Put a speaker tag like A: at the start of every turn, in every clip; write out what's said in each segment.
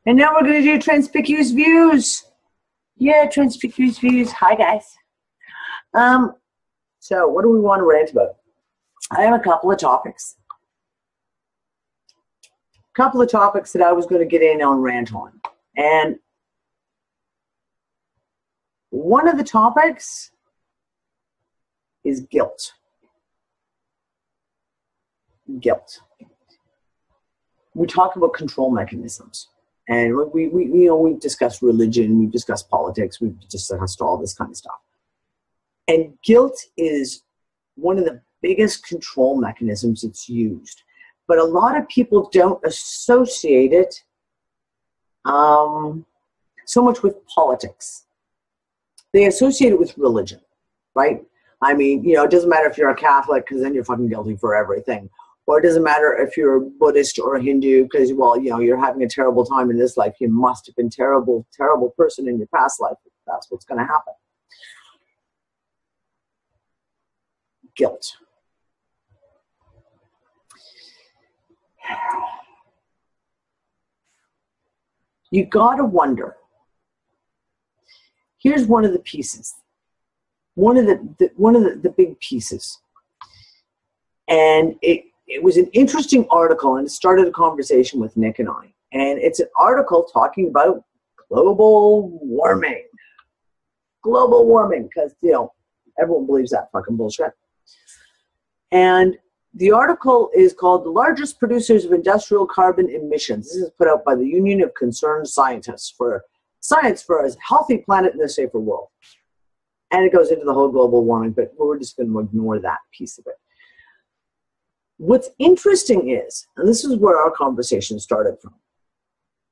A: And now we're going to do Transpicuous Views. Yeah, Transpicuous Views. Hi, guys. So what do we want to rant about? I have a couple of topics. That I was going to get in on rant on. And one of the topics is guilt. Guilt. We talk about control mechanisms. And we've discussed religion, we've discussed politics, we've discussed all this kind of stuff. And guilt is one of the biggest control mechanisms that's used. But a lot of people don't associate it so much with politics. They associate it with religion, right? I mean, it doesn't matter if you're a Catholic, because then you're fucking guilty for everything. Or it doesn't matter if you're a Buddhist or a Hindu, because, you're having a terrible time in this life. You must have been a terrible, terrible person in your past life. That's what's going to happen. Guilt. You got to wonder. Here's one of the pieces. One of the big pieces. And it was an interesting article, and it started a conversation with Nick and I. And it's an article talking about global warming. Global warming, because, everyone believes that fucking bullshit. And the article is called The Largest Producers of Industrial Carbon Emissions. This is put out by the Union of Concerned Scientists for Science for a Healthy Planet and a Safer World. And it goes into the whole global warming, but we're just going to ignore that piece of it. What's interesting is, and this is where our conversation started from,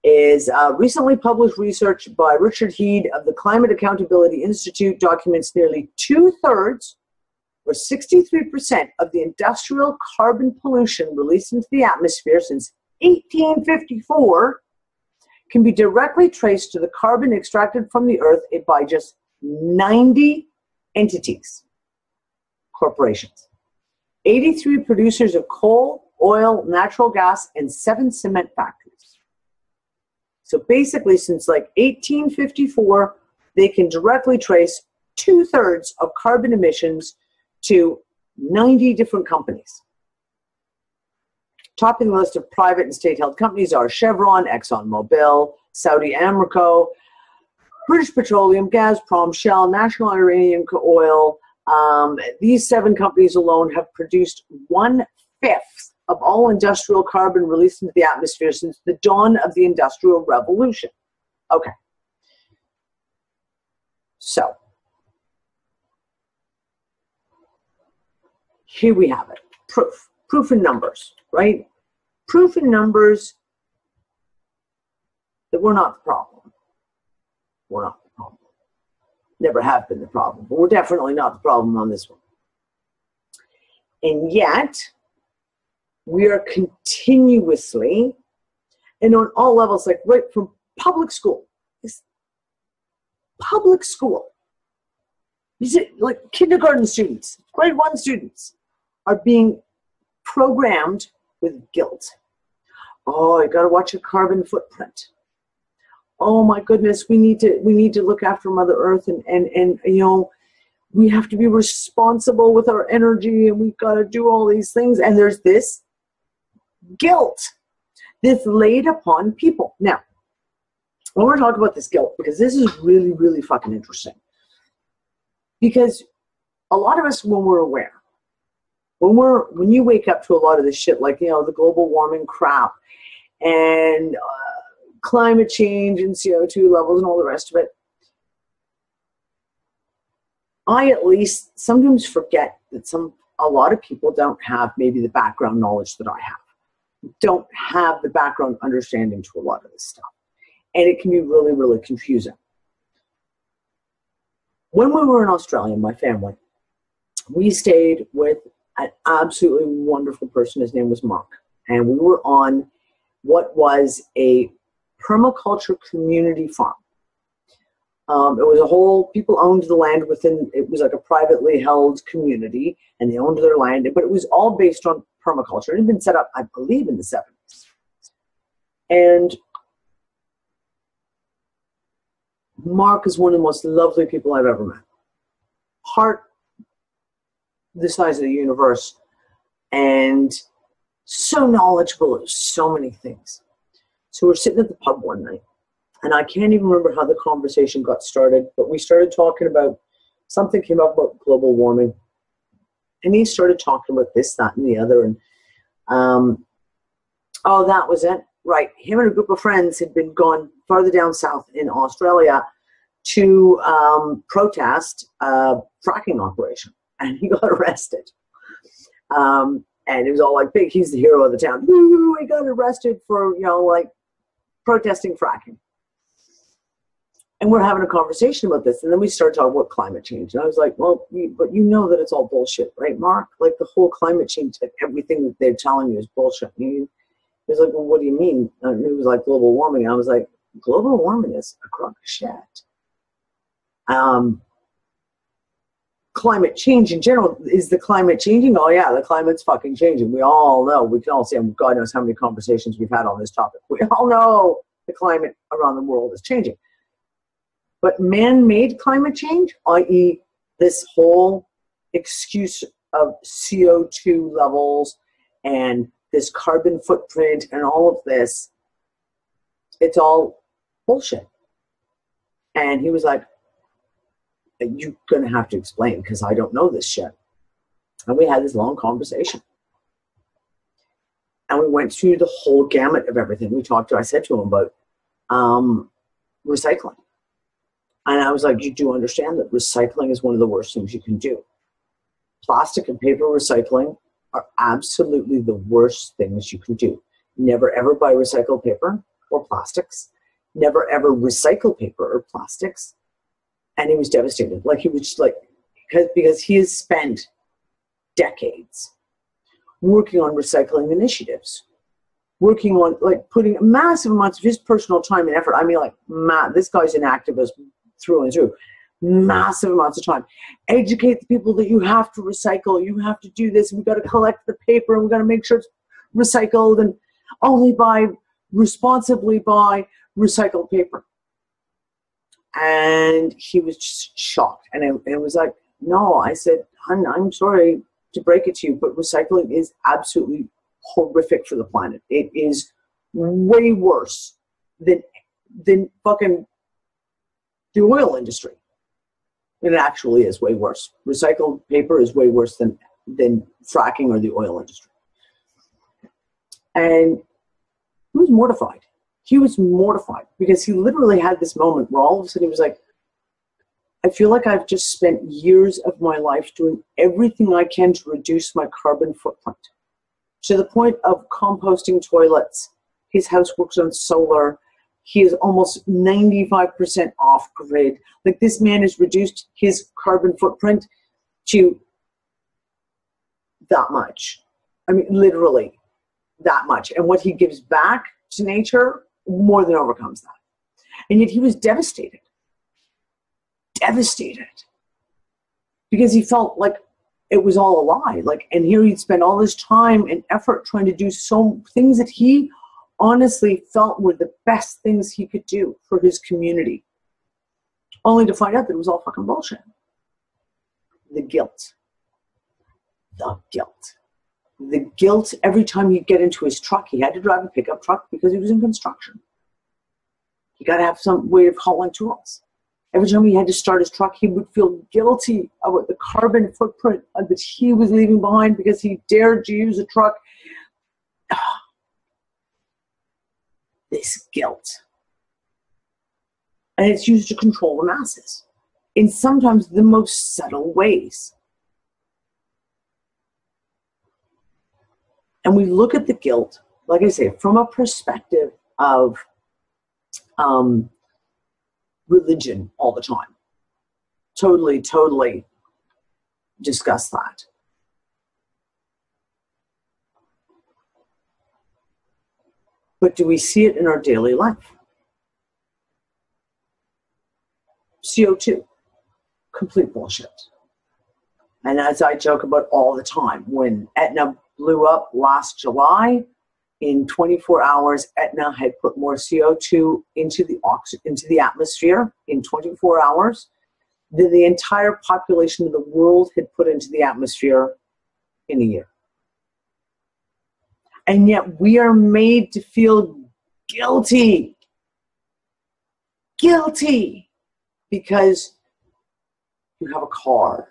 A: is recently published research by Richard Heed of the Climate Accountability Institute documents nearly 2/3, or 63% of the industrial carbon pollution released into the atmosphere since 1854 can be directly traced to the carbon extracted from the earth by just 90 entities, corporations. 83 producers of coal, oil, natural gas, and 7 cement factories. So basically, since 1854, they can directly trace 2/3 of carbon emissions to 90 different companies. Topping the list of private and state-held companies are Chevron, ExxonMobil, Saudi Aramco, British Petroleum, Gazprom, Shell, National Iranian Oil. These 7 companies alone have produced 1/5 of all industrial carbon released into the atmosphere since the dawn of the Industrial Revolution. Okay. So, here we have it. Proof. Proof in numbers, right? Proof in numbers that we're not the problem. We're not the problem. Never have been the problem, but we're definitely not the problem on this one. And yet, we are continuously, and on all levels, right from public school, you see, kindergarten students, grade 1 students are being programmed with guilt. Oh, you got to watch your carbon footprint. Oh my goodness, we need to look after Mother Earth, and we have to be responsible with our energy, and we've got to do all these things. And there's this guilt that's laid upon people. Now, I want to talk about this guilt because this is really, really fucking interesting. Because a lot of us, when we're aware, when you wake up to a lot of this shit, the global warming crap and climate change and CO2 levels and all the rest of it, I at least sometimes forget that a lot of people don't have maybe the background knowledge that I have, don't have the background understanding to a lot of this stuff. And it can be really, really confusing. When we were in Australia, my family, we stayed with an absolutely wonderful person. His name was Mark. And we were on what was a permaculture community farm. It was a whole, people owned the land within, it was like a privately held community, and they owned their land, but it was all based on permaculture. It had been set up, I believe, in the 70s. And Mark is one of the most lovely people I've ever met. Heart the size of the universe, and so knowledgeable of so many things. So we're sitting at the pub one night, and I can't even remember how the conversation got started, but we started talking about, something came up about global warming, and he started talking about this, that, and the other, and oh, that was it. Right, him and a group of friends had been gone farther down south in Australia to protest a fracking operation, and he got arrested. And it was all like, big, he's the hero of the town. Woo, he got arrested for, you know, like protesting fracking. And we're having a conversation about this, and then we started talking about climate change. And I was like, well, but you know that it's all bullshit, right, Mark? Like the whole climate change, like everything that they're telling you is bullshit. And he was like, well, what do you mean? And it was like global warming. And I was like, global warming is a crock of shit. Climate change in general, is the climate changing? Oh yeah, the climate's fucking changing. We all know, we can all see, God knows how many conversations we've had on this topic. We all know the climate around the world is changing. But man-made climate change, i.e. this whole excuse of CO2 levels and this carbon footprint and all of this, it's all bullshit. And he was like, you're going to have to explain, because I don't know this shit. And we had this long conversation. And we went through the whole gamut of everything. I said to him about recycling. And I was like, you do understand that recycling is one of the worst things you can do. Plastic and paper recycling are absolutely the worst things you can do. Never ever buy recycled paper or plastics. Never ever recycle paper or plastics. And he was devastated. Like he was just like, because he has spent decades working on recycling initiatives, working on like putting massive amounts of his personal time and effort. I mean, like, this guy's an activist through and through. Massive amounts of time. Educate the people that you have to recycle. You have to do this. We've got to collect the paper, and we've got to make sure it's recycled, and only responsibly buy recycled paper. And he was just shocked. And it was like, no, I said, hon, I'm sorry to break it to you, but recycling is absolutely horrific for the planet. It is way worse than fucking the oil industry. It actually is way worse. Recycled paper is way worse than fracking or the oil industry. And he was mortified. He was mortified because he literally had this moment where all of a sudden he was like, I feel like I've just spent years of my life doing everything I can to reduce my carbon footprint, to the point of composting toilets. His house works on solar. He is almost 95% off grid. Like, this man has reduced his carbon footprint to that much. I mean, literally that much. And what he gives back to nature more than overcomes that. And yet he was devastated. Devastated. Because he felt like it was all a lie. Like, and here he'd spent all this time and effort trying to do so things that he honestly felt were the best things he could do for his community, only to find out that it was all fucking bullshit. The guilt. The guilt. The guilt every time he'd get into his truck. He had to drive a pickup truck because he was in construction. He got to have some way of hauling tools. Every time he had to start his truck, he would feel guilty about the carbon footprint that he was leaving behind because he dared to use a truck. This guilt. And it's used to control the masses in sometimes the most subtle ways. And we look at the guilt, like I say, from a perspective of religion all the time. Totally discuss that. But do we see it in our daily life? CO2, complete bullshit. And as I joke about all the time, when Etna blew up last July, in 24 hours, Etna had put more CO2 into the atmosphere in 24 hours than the entire population of the world had put into the atmosphere in a year. And yet we are made to feel guilty. Guilty. Because you have a car.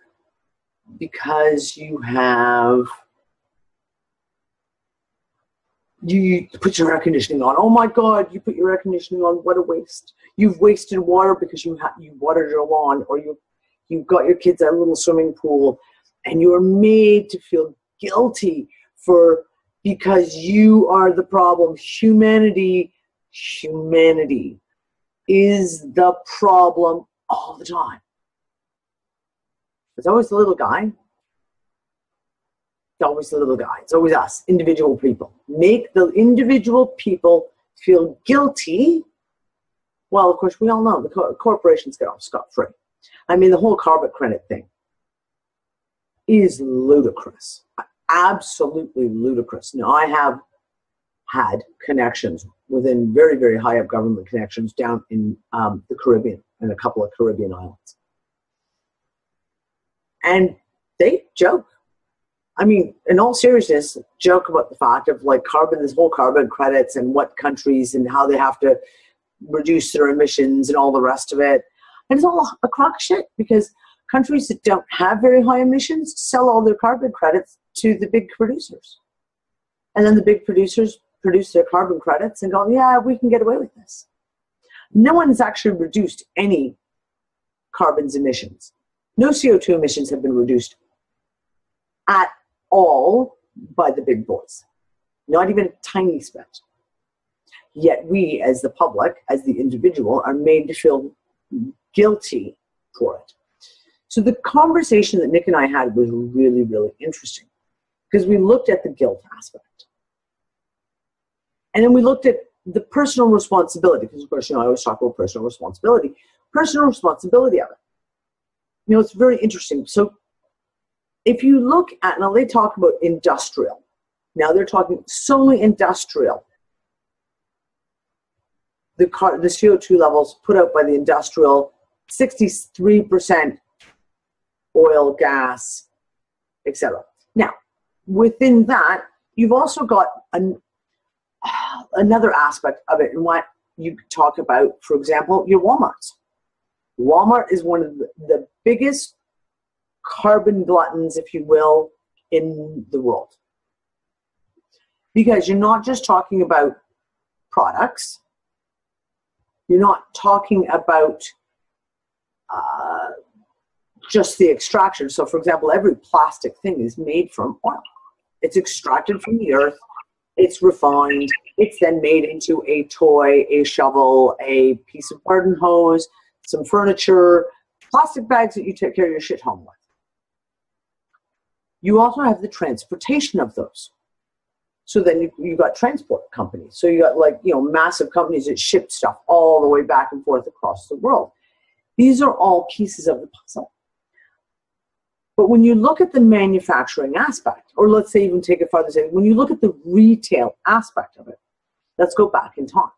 A: Because you put your air conditioning on. Oh my God, you put your air conditioning on. What a waste. You've wasted water because you watered your lawn, or you got your kids a little swimming pool, and you're made to feel guilty because you are the problem. Humanity is the problem all the time. It's always the little guy. It's always the little guy. It's always us, individual people. Make the individual people feel guilty. Well, of course, we all know the corporations get off scot-free. I mean, the whole carbon credit thing is ludicrous. Absolutely ludicrous. Now, I have had connections within very, very high up government connections down in the Caribbean and a couple of Caribbean islands. And they joke. I mean, in all seriousness, joke about the fact of like this whole carbon credits and what countries and how they have to reduce their emissions and all the rest of it. And it's all a crock of shit because countries that don't have very high emissions sell all their carbon credits to the big producers. And then the big producers produce their carbon credits and go, yeah, we can get away with this. No one has actually reduced any carbon's emissions. No CO2 emissions have been reduced at all by the big boys. Not even a tiny speck. Yet we, as the public, as the individual, are made to feel guilty for it. So the conversation that Nick and I had was really, really interesting because we looked at the guilt aspect. And then we looked at the personal responsibility, because of course, I always talk about personal responsibility of it. It's very interesting. So if you look at, now they talk about industrial. Now they're talking solely industrial. The CO2 levels put out by the industrial, 63% oil, gas, etc. Now, within that, you've also got another aspect of it, and what you talk about, for example, your Walmarts. Walmart is one of the biggest carbon gluttons, if you will, in the world. Because you're not just talking about products. You're not talking about just the extraction. So, for example, every plastic thing is made from oil. It's extracted from the earth. It's refined. It's then made into a toy, a shovel, a piece of garden hose, some furniture, plastic bags that you take care of your shit home with. You also have the transportation of those. So then you got transport companies. So you got massive companies that ship stuff all the way back and forth across the world. These are all pieces of the puzzle. But when you look at the manufacturing aspect, or let's say even take it farther, say when you look at the retail aspect of it, let's go back in time.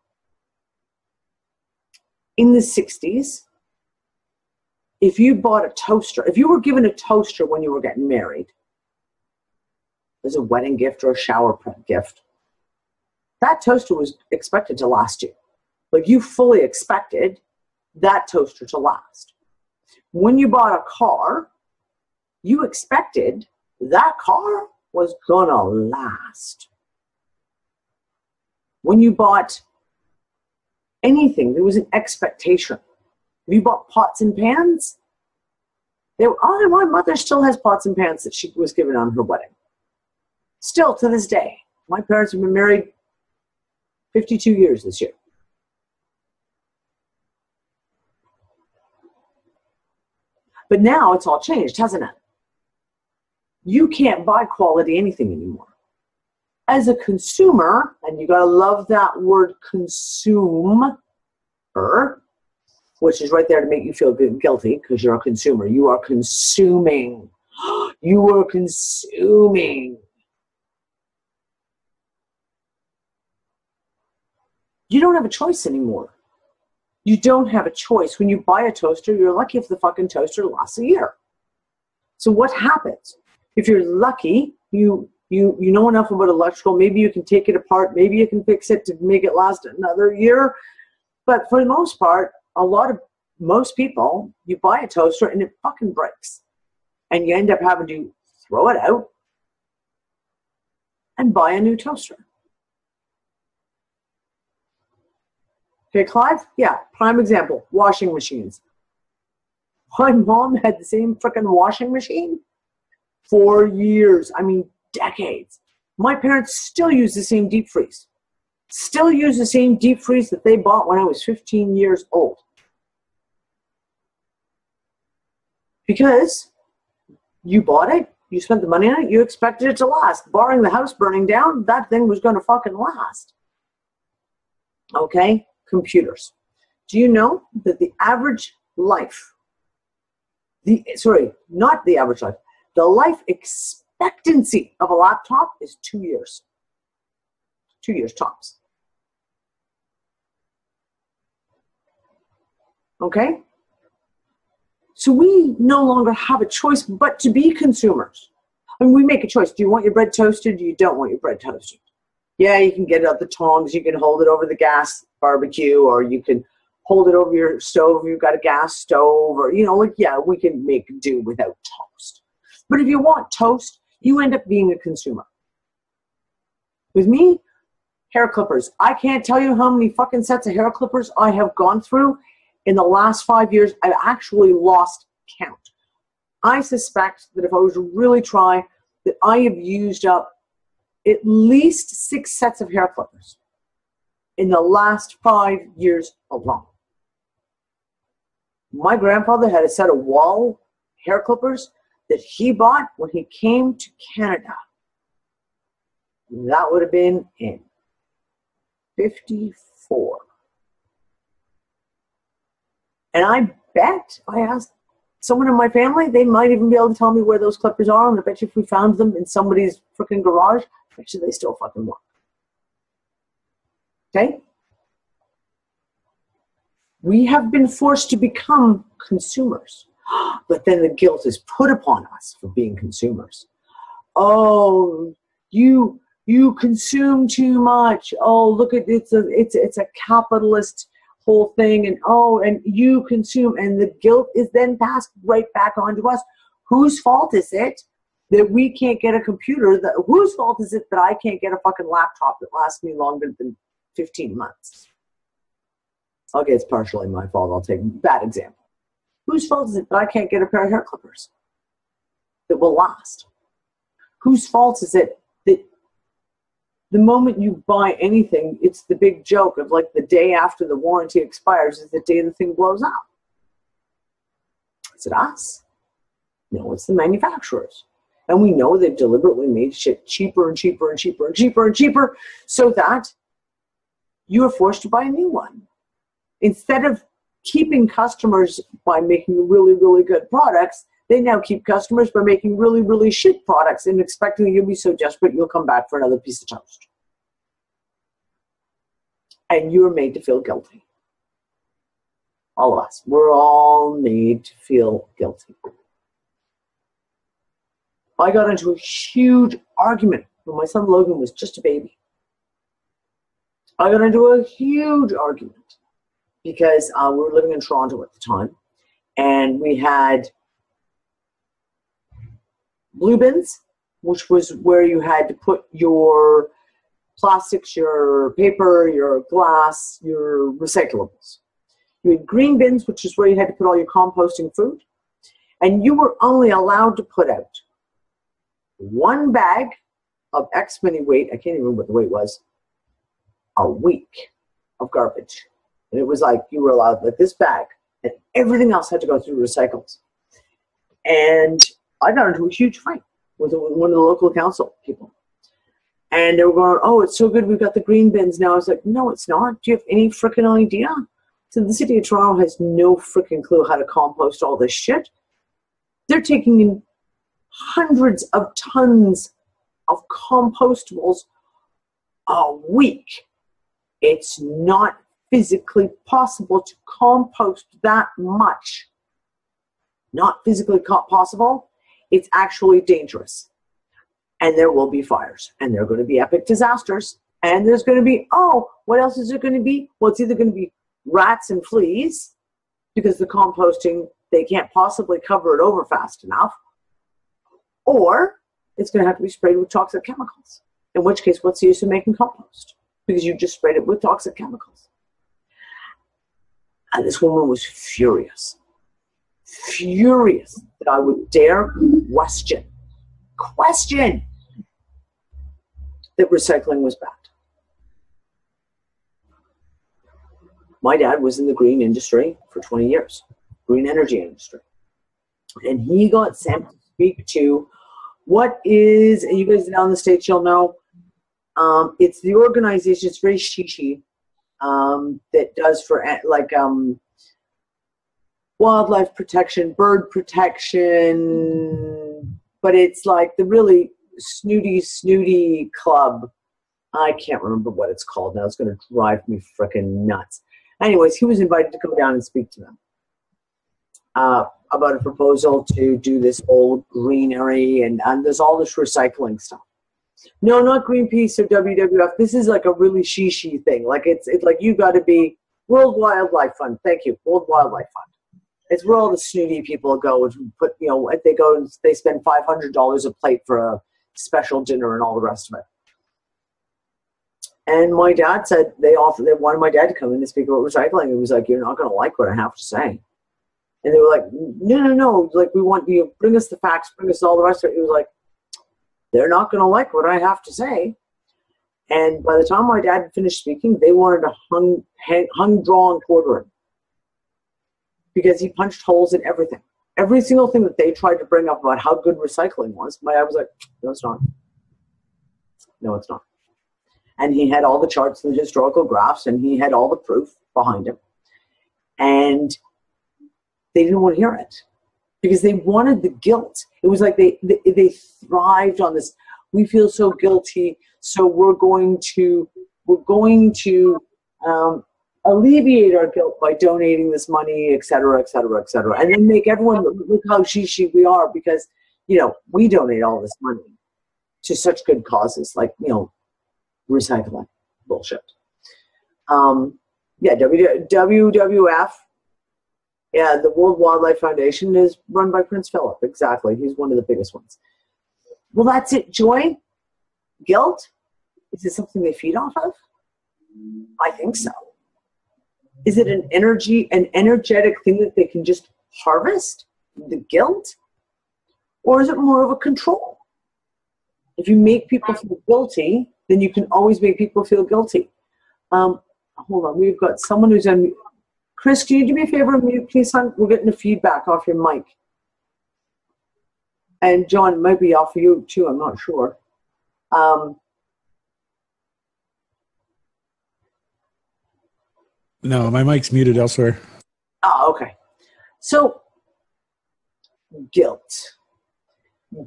A: In the 60s, if you bought a toaster, if you were given a toaster when you were getting married, as a wedding gift or a shower gift, that toaster was expected to last you. Like you fully expected that toaster to last. When you bought a car, you expected that car was gonna last. When you bought anything, there was an expectation. Have you bought pots and pans? My mother still has pots and pans that she was given on her wedding. Still to this day. My parents have been married 52 years this year. But now it's all changed, hasn't it? You can't buy quality anything anymore. As a consumer, and you gotta love that word consumer, which is right there to make you feel guilty because you're a consumer. You are consuming. You are consuming. You don't have a choice anymore. You don't have a choice. When you buy a toaster, you're lucky if the fucking toaster lasts a year. So what happens? If you're lucky, you know enough about electrical, maybe you can take it apart, maybe you can fix it to make it last another year. But for the most part, most people, you buy a toaster and it fucking breaks. And you end up having to throw it out and buy a new toaster. Okay, Clive? Yeah, prime example, washing machines. My mom had the same freaking washing machine for years. I mean, decades. My parents still use the same deep freeze. Still use the same deep freeze that they bought when I was 15 years old. Because you bought it, you spent the money on it, you expected it to last. Barring the house burning down, that thing was going to fucking last. Okay? Computers. Do you know that the average life, not the average life, the life expectancy of a laptop is 2 years. 2 years tops. Okay? So we no longer have a choice but to be consumers. And we make a choice. Do you want your bread toasted? Do you don't want your bread toasted? Yeah, you can get it out the tongs. You can hold it over the gas barbecue, or you can hold it over your stove if you've got a gas stove, or, we can make do without toast. But if you want toast, you end up being a consumer. With me, hair clippers. I can't tell you how many fucking sets of hair clippers I have gone through in the last 5 years. I've actually lost count. I suspect that if I was to really try, that I have used up at least 6 sets of hair clippers in the last 5 years alone. My grandfather had a set of wall hair clippers that he bought when he came to Canada. That would have been in 54. And I bet, I asked someone in my family, they might even be able to tell me where those clippers are. And I bet you if we found them in somebody's freaking garage, I bet you they still fucking work. Okay? We have been forced to become consumers. But then the guilt is put upon us for being consumers. Oh, you consume too much. Oh, look at it's a capitalist whole thing, and you consume, and the guilt is then passed right back onto us. Whose fault is it that we can't get a computer? Whose fault is it that I can't get a fucking laptop that lasts me longer than 15 months? Okay, it's partially my fault. I'll take that example. Whose fault is it that I can't get a pair of hair clippers that will last? Whose fault is it that the moment you buy anything, it's the big joke of like the day after the warranty expires is the day the thing blows up? Is it us? No, it's the manufacturers. And we know they've deliberately made shit cheaper and cheaper and cheaper and cheaper and cheaper so that you are forced to buy a new one. Instead of keeping customers by making really, really good products, they now keep customers by making really, really shit products and expecting you'll be so desperate you'll come back for another piece of toast. And you're made to feel guilty. All of us. We're all made to feel guilty. I got into a huge argument when my son Logan was just a baby. I got into a huge argument because we were living in Toronto at the time, and we had blue bins, which was where you had to put your plastics, your paper, your glass, your recyclables. You had green bins, which is where you had to put all your composting food. And you were only allowed to put out one bag of X many weight, I can't even remember what the weight was, a week of garbage. And it was like you were allowed like this bag, and everything else had to go through recycles. And I got into a huge fight with one of the local council people. And they were going, oh, it's so good, we've got the green bins now. I was like, no, it's not. Do you have any freaking idea? So the city of Toronto has no freaking clue how to compost all this shit. They're taking in hundreds of tons of compostables a week. It's not physically possible to compost that much. Not physically possible. It's actually dangerous. And there will be fires. And there are going to be epic disasters. And there's going to be, oh, what else is there going to be? Well, it's either going to be rats and fleas, because the composting, they can't possibly cover it over fast enough, or it's going to have to be sprayed with toxic chemicals, in which case, what's the use of making compost? Because you just sprayed it with toxic chemicals. And this woman was furious that I would dare question that recycling was bad. My dad was in the green industry for 20 years, green energy industry. And he got sent to speak to what is, and you guys down in the States, you'll know, it's the organization, it's very shishi, that does for like wildlife protection, bird protection, but it's like the really snooty club. I can't remember what it's called now. It's going to drive me freaking nuts. Anyways, he was invited to come down and speak to them about a proposal to do this old greenery, and there's all this recycling stuff. No, not Greenpeace or WWF. This is like a really shishi thing. Like it's like you got to be World Wildlife Fund. Thank you, World Wildlife Fund. It's where all the snooty people go and put, you know, they go and they spend $500 a plate for a special dinner and all the rest of it. And my dad said they wanted my dad to come in and speak about recycling. He was like, you're not going to like what I have to say. And they were like, no. Like, we want you to bring us the facts, bring us all the rest of it. He was like, they're not going to like what I have to say. And by the time my dad had finished speaking, they wanted a hung, drawn quartering, because he punched holes in everything. Every single thing that they tried to bring up about how good recycling was, my dad was like, no, it's not. No, it's not. And he had all the charts and the historical graphs, and he had all the proof behind him. And they didn't want to hear it because they wanted the guilt. It was like they thrived on this. We feel so guilty, so we're going to alleviate our guilt by donating this money, et cetera, et cetera, et cetera. And then make everyone look how shishi we are, because, you know, we donate all this money to such good causes, like, you know, recycling bullshit. Yeah, WWF. Yeah, the World Wildlife Foundation is run by Prince Philip. Exactly, he's one of the biggest ones. Well, that's it. Joy, guilt. Is it something they feed off of? I think so. Is it an energetic thing that they can just harvest? The guilt, or is it more of a control? If you make people feel guilty, then you can always make people feel guilty. Hold on, we've got someone who's on. Chris, can you do me a favor and mute, please, hon? We're getting the feedback off your mic. And John, it might be off for you too, I'm not sure.
B: No, my mic's muted elsewhere.
A: Oh, okay. So, guilt.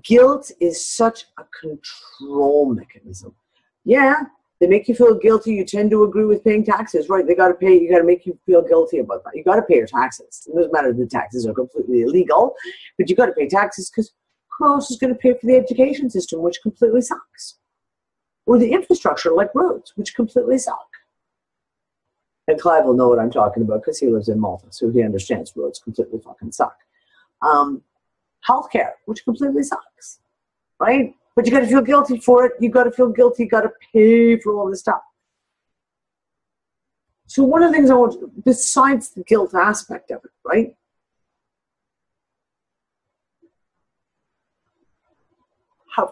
A: Guilt is such a control mechanism. Yeah, they make you feel guilty. You tend to agree with paying taxes, right? They got to pay. You got to make you feel guilty about that. You got to pay your taxes. It doesn't matter if the taxes are completely illegal, but you got to pay taxes, because who else is going to pay for the education system, which completely sucks, or the infrastructure like roads, which completely suck. And Clive will know what I'm talking about because he lives in Malta, so he understands roads completely fucking suck. Healthcare, which completely sucks, right? But you got to feel guilty for it. You got to feel guilty. You got to pay for all this stuff. So one of the things I want, besides the guilt aspect of it, right?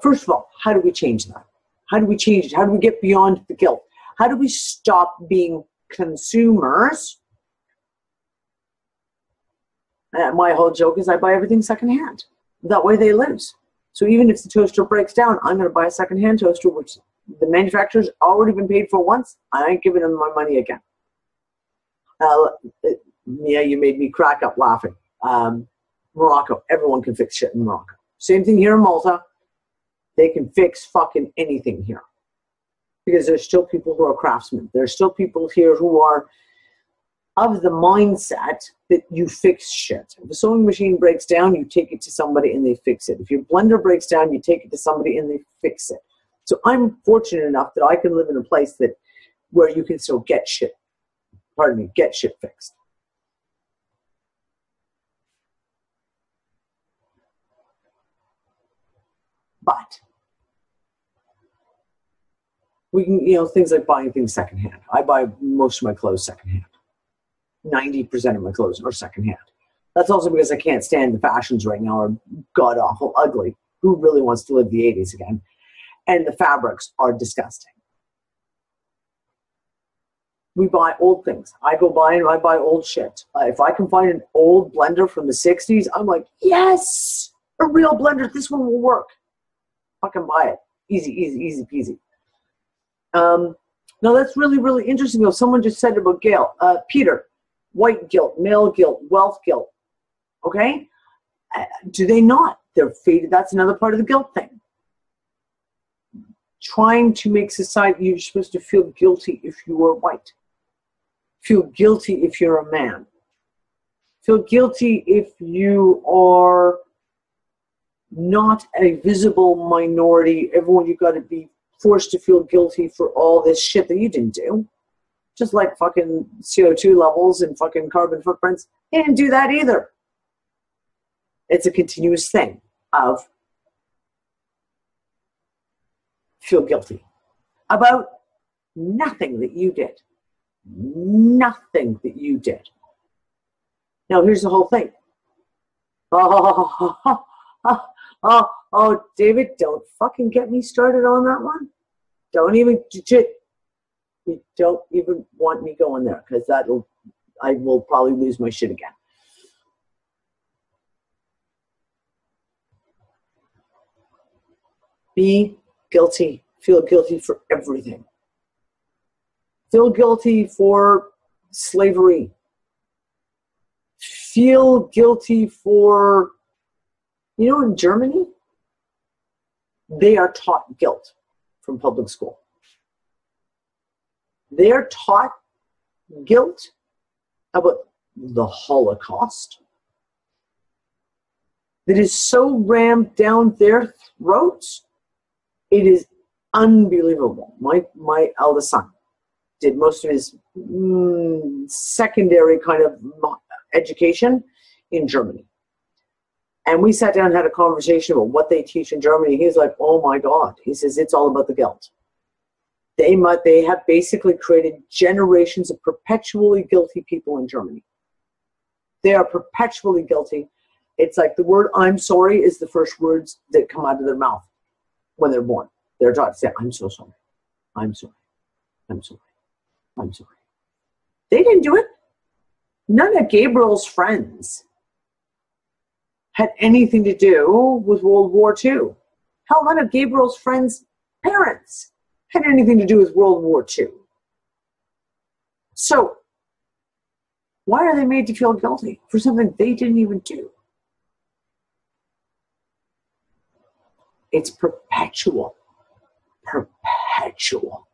A: First of all, how do we change that? How do we change it? How do we get beyond the guilt? How do we stop being consumers? My whole joke is I buy everything secondhand. That way they lose. So even if the toaster breaks down, I'm going to buy a secondhand toaster, which the manufacturer's already been paid for once. I ain't giving them my money again. Yeah, you made me crack up laughing. Morocco, everyone can fix shit in Morocco. Same thing here in Malta. They can fix fucking anything here. Because there's still people who are craftsmen. There's still people here who are of the mindset that you fix shit. If a sewing machine breaks down, you take it to somebody and they fix it. If your blender breaks down, you take it to somebody and they fix it. So I'm fortunate enough that I can live in a place that where you can still get shit, get shit fixed. But we can, things like buying things secondhand. I buy most of my clothes secondhand. 90% of my clothes are secondhand. That's also because I can't stand the fashions right now are god-awful, ugly. Who really wants to live the 80s again? And the fabrics are disgusting. We buy old things. I go buy and I buy old shit. If I can find an old blender from the 60s, I'm like, yes, a real blender. This one will work. Fucking buy it. Easy, easy, easy peasy. Now that's really, really interesting though. Someone just said about Gail. Peter, white guilt, male guilt, wealth guilt. Okay? Do they not? They're faded. That's another part of the guilt thing. Trying to make society, you're supposed to feel guilty if you are white. Feel guilty if you're a man. Feel guilty if you are not a visible minority. Everyone, you've got to be forced to feel guilty for all this shit that you didn't do. Just like fucking CO2 levels and fucking carbon footprints. You didn't do that either. It's a continuous thing of feel guilty about nothing that you did. Nothing that you did. Now here's the whole thing. Oh, David, don't fucking get me started on that one. You don't even want me going there because I will probably lose my shit again. Be guilty. Feel guilty for everything. Feel guilty for slavery. Feel guilty for, in Germany, they are taught guilt from public school. They are taught guilt about the Holocaust that is so rammed down their throats, it is unbelievable. My eldest son did most of his secondary kind of education in Germany. And we sat down and had a conversation about what they teach in Germany. He's like, oh my God. He says, it's all about the guilt. They have basically created generations of perpetually guilty people in Germany. They are perpetually guilty. It's like the word I'm sorry is the first words that come out of their mouth when they're born. They're taught to say, I'm so sorry. I'm sorry. I'm sorry. I'm sorry. They didn't do it. None of Gabriel's friends had anything to do with World War II. Hell, none of Gabriel's friends' parents had anything to do with World War II. So, why are they made to feel guilty for something they didn't even do? It's perpetual. Perpetual.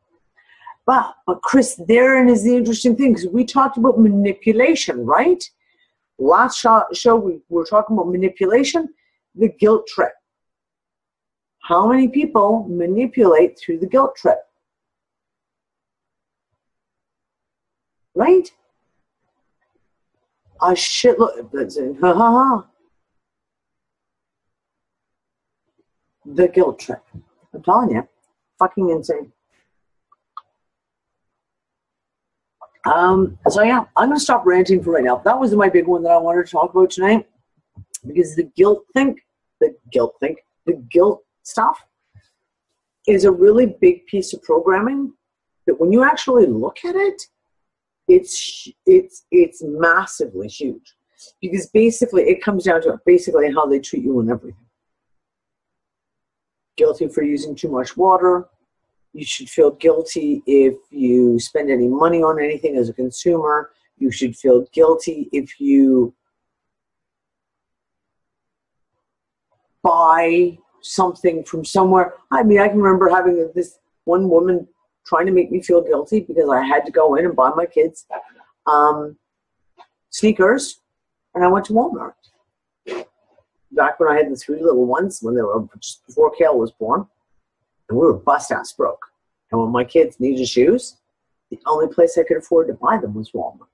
A: But Chris, therein is the interesting thing, because we talked about manipulation, right? Last show we were talking about manipulation, the guilt trip. How many people manipulate through the guilt trip? Right? A shitload. The guilt trip. I'm telling you, fucking insane. So yeah, I'm going to stop ranting for right now. That was my big one that I wanted to talk about tonight, because the guilt stuff is a really big piece of programming that when you actually look at it, it's massively huge, because basically it comes down to basically how they treat you and everything. Guilty for using too much water. You should feel guilty if you spend any money on anything as a consumer. You should feel guilty if you buy something from somewhere. I mean, I can remember having this one woman trying to make me feel guilty because I had to go in and buy my kids sneakers, and I went to Walmart. Back when I had the 3 little ones, when they were just before Kale was born, and we were bust-ass broke. And when my kids needed shoes, the only place I could afford to buy them was Walmart.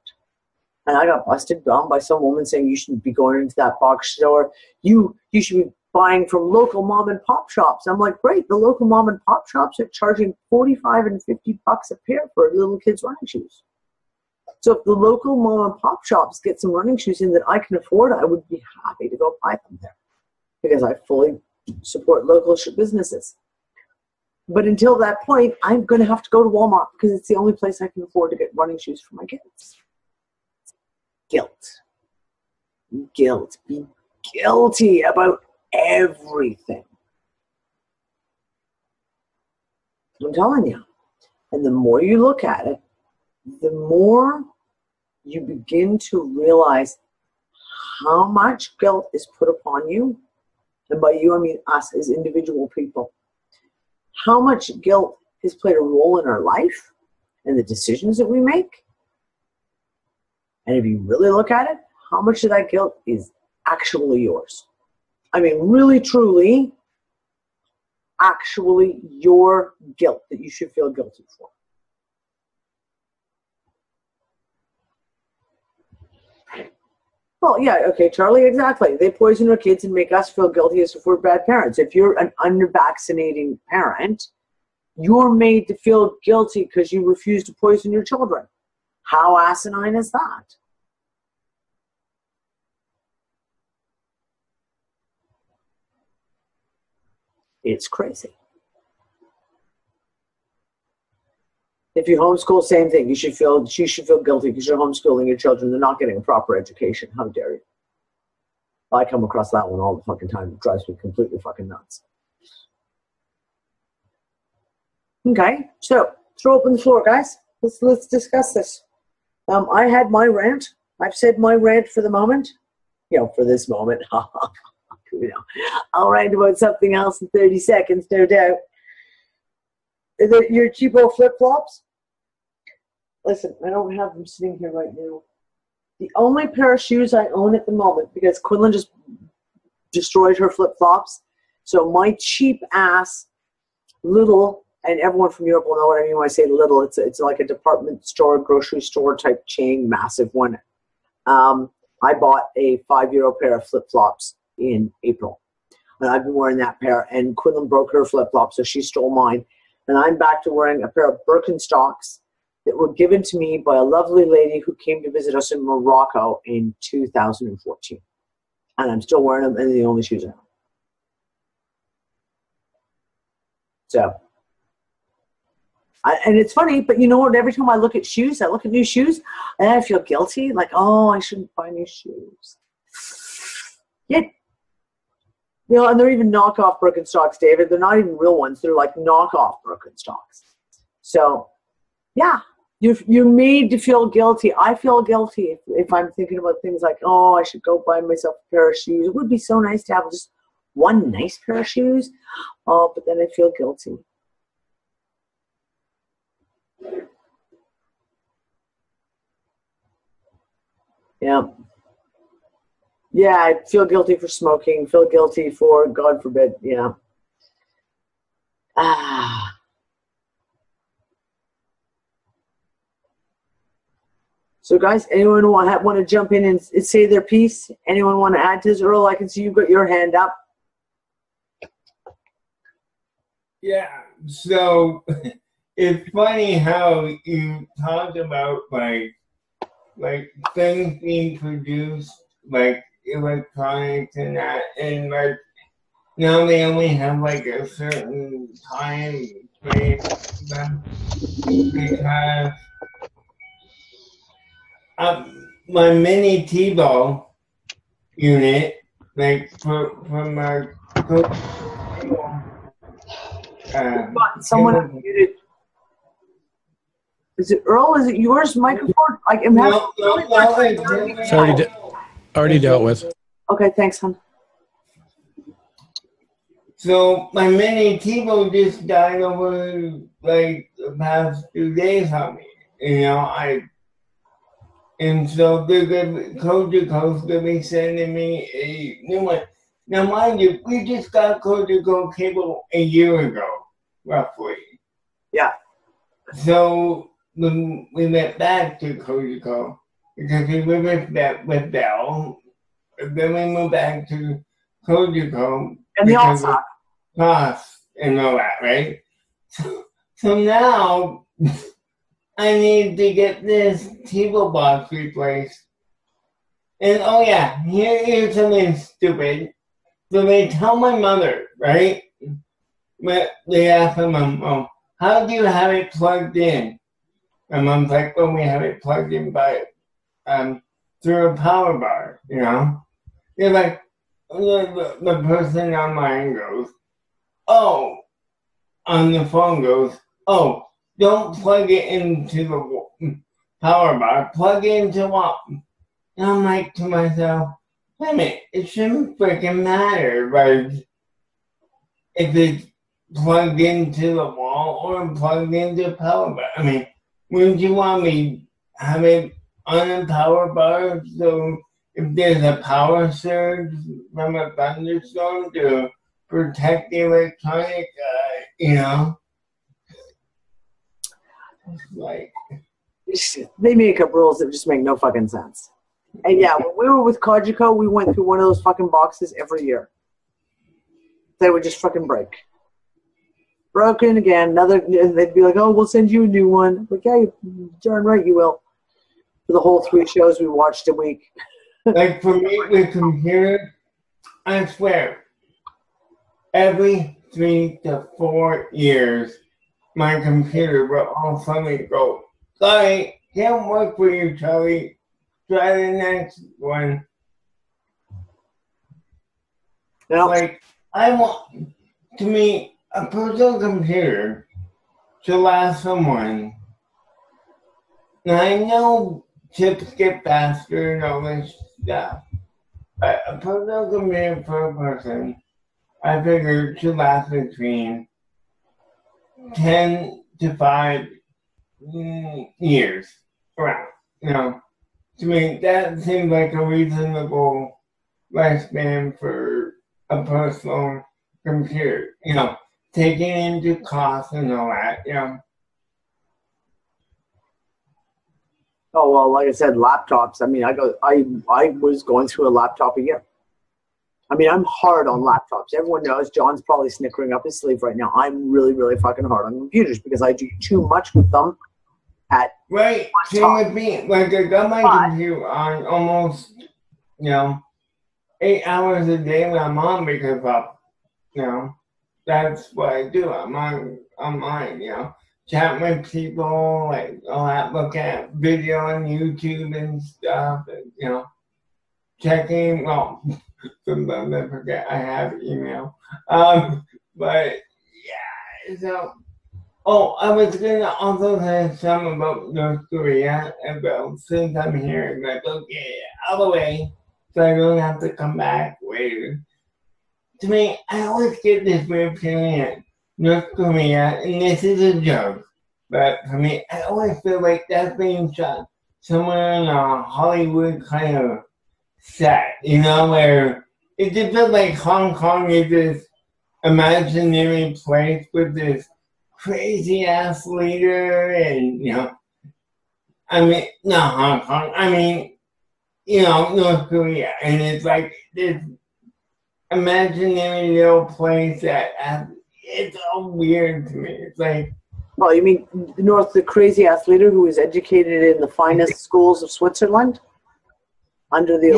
A: And I got busted down by some woman saying, you shouldn't be going into that box store. You should be buying from local mom and pop shops. I'm like, great, the local mom and pop shops are charging $45 and $50 a pair for little kids' running shoes. So if the local mom and pop shops get some running shoes in that I can afford, I would be happy to go buy them there, because I fully support local businesses. But until that point, I'm going to have to go to Walmart because it's the only place I can afford to get running shoes for my kids. Guilt. Guilt. Be guilty about everything. I'm telling you. And the more you look at it, the more you begin to realize how much guilt is put upon you. And by you, I mean us as individual people. How much guilt has played a role in our life and the decisions that we make. And if you really look at it, how much of that guilt is actually yours? I mean, really, truly, actually your guilt that you should feel guilty for. Well, yeah, okay, Charlie, exactly. They poison our kids and make us feel guilty as if we're bad parents. If you're an unvaccinating parent, you're made to feel guilty because you refuse to poison your children. How asinine is that? It's crazy. If you homeschool, same thing. You should feel guilty because you're homeschooling your children. They're not getting a proper education. How dare you? I come across that one all the fucking time. It drives me completely fucking nuts. Okay, so throw open the floor, guys. Let's discuss this. I had my rant. I've said my rant for the moment. You know, for this moment. You know, I'll rant about something else in 30 seconds, no doubt. Your cheapo flip-flops? Listen, I don't have them sitting here right now. The only pair of shoes I own at the moment, because Quinlan just destroyed her flip-flops, so my cheap-ass little, and everyone from Europe will know what I mean when I say little, it's like a department store, grocery store type chain, massive one. I bought a €5 pair of flip-flops in April. And I've been wearing that pair, and Quinlan broke her flip-flops, so she stole mine. And I'm back to wearing a pair of Birkenstocks that were given to me by a lovely lady who came to visit us in Morocco in 2014. And I'm still wearing them, and they're the only shoes I have. So, and it's funny, but you know what? Every time I look at shoes, I look at new shoes, and I feel guilty. Like, oh, I shouldn't buy new shoes. Yet, you know, and they're even knockoff Birkenstocks, David. They're not even real ones. They're like knockoff Birkenstocks. So, yeah, you're made to feel guilty. I feel guilty if I'm thinking about things like, oh, I should go buy myself a pair of shoes. It would be so nice to have just one nice pair of shoes. Oh, but then I feel guilty. Yeah. Yeah, I feel guilty for smoking, feel guilty for, God forbid, yeah. So guys, anyone want to jump in and say their piece? Anyone want to add to this? Earl, I can see you've got your hand up.
B: Yeah, so it's funny how you talk about like things being produced, like electronics and that, and like now they only have like a certain time frame for them because my mini T-ball unit, like from my
A: someone unmuted. Is it Earl? Is it yours microphone? I am
B: no,
C: it's already dealt with.
A: Okay, thanks, hon.
B: So my mini T-ball just died over like the past 2 days on me. You know, and so Cogeco's gonna be sending me a new one. Now, mind you, we just got Cogeco cable a year ago, roughly.
A: Yeah.
B: So when we went back to Cogeco because we were with Bell, then we moved back to Cogeco
A: and they all suck.
B: Costs and all that, right? So now I need to get this T-ball box replaced. And oh yeah, here's something stupid. So they tell my mother, right? They ask my mom, "Oh, how do you have it plugged in?" My mom's like, "Well, we have it plugged in by through a power bar, you know." They're like, the person online goes, "Oh," on the phone goes, "Oh, don't plug it into the power bar. Plug it into what?" And I'm like to myself, wait a minute, it shouldn't freaking matter, like, if it's plugged into the wall or plugged into the power bar. I mean, wouldn't you want me to have it on a power bar so if there's a power surge from a thunderstorm to protect the electronic, you know? Like,
A: they make up rules that just make no fucking sense. And yeah, when we were with Cogeco, we went through one of those fucking boxes every year. They would just fucking break. Broken again, another, and they'd be like, "Oh, we'll send you a new one." Like, yeah, you're darn right you will. For the whole 3 shows we watched a week.
B: Like for me with computer, I swear, every 3 to 4 years, my computer will all suddenly go, "Sorry, can't work for you, Charlie. Try the next one."
A: Yep.
B: Like, to me, a personal computer should last someone. Now, I know chips get faster and all this stuff, but a personal computer for a person, I figure, should last between 10 to 5 years around. You know, to me, that seems like a reasonable lifespan for a personal computer. You know, taking into cost and all that. You know.
A: Oh well, like I said, laptops. I mean, I was going through a laptop a year. I mean, I'm hard on laptops. Everyone knows. John's probably snickering up his sleeve right now. I'm really, really fucking hard on computers because I do too much with them.
B: Right, same with me. Like I got my computer on almost, 8 hours a day when I'm on because that's what I do. I'm online, chat with people, like I'll have look at video on YouTube and stuff, and checking. Well, sometimes I forget I have email. But yeah, so. Oh, I was gonna also say something about North Korea, but since I'm here, like, okay, out of the way, so I don't have to come back later. To me, I always get this weird feeling North Korea, and this is a joke, but for me, I always feel like that's being shot somewhere in a Hollywood kind of set, where it just feels like Hong Kong is this imaginary place with this crazy ass leader, and I mean, not Hong Kong, I mean, North Korea, and it's like this imaginary little place that it's all weird to me. It's like
A: Well, you mean the crazy ass leader who was educated in the finest schools of Switzerland under the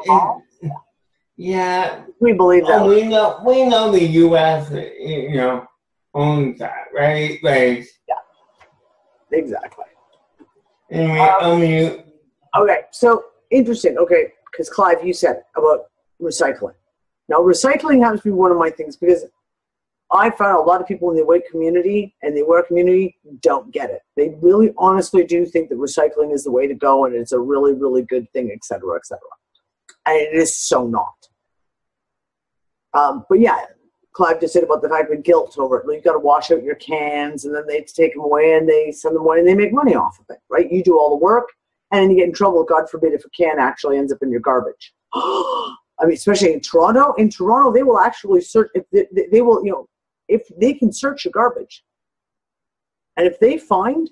B: yeah, yeah.
A: We believe that.
B: Oh, we know the U.S. Owns that, right? Like,
A: yeah, exactly.
B: And
A: okay, so interesting. Okay, because Clive, you said about recycling. Now, recycling happens to be one of my things because I found a lot of people in the white community and the aware community don't get it. They really honestly do think that recycling is the way to go and it's a really, really good thing, et cetera, et cetera. And it is so not. But yeah, Clive just said about the fact of guilt over it. You've got to wash out your cans and then they take them away and they send them away and they make money off of it, right? You do all the work and then you get in trouble, God forbid, if a can actually ends up in your garbage. I mean, especially in Toronto. In Toronto, they will actually search, if they will, if they can search your garbage. And if they find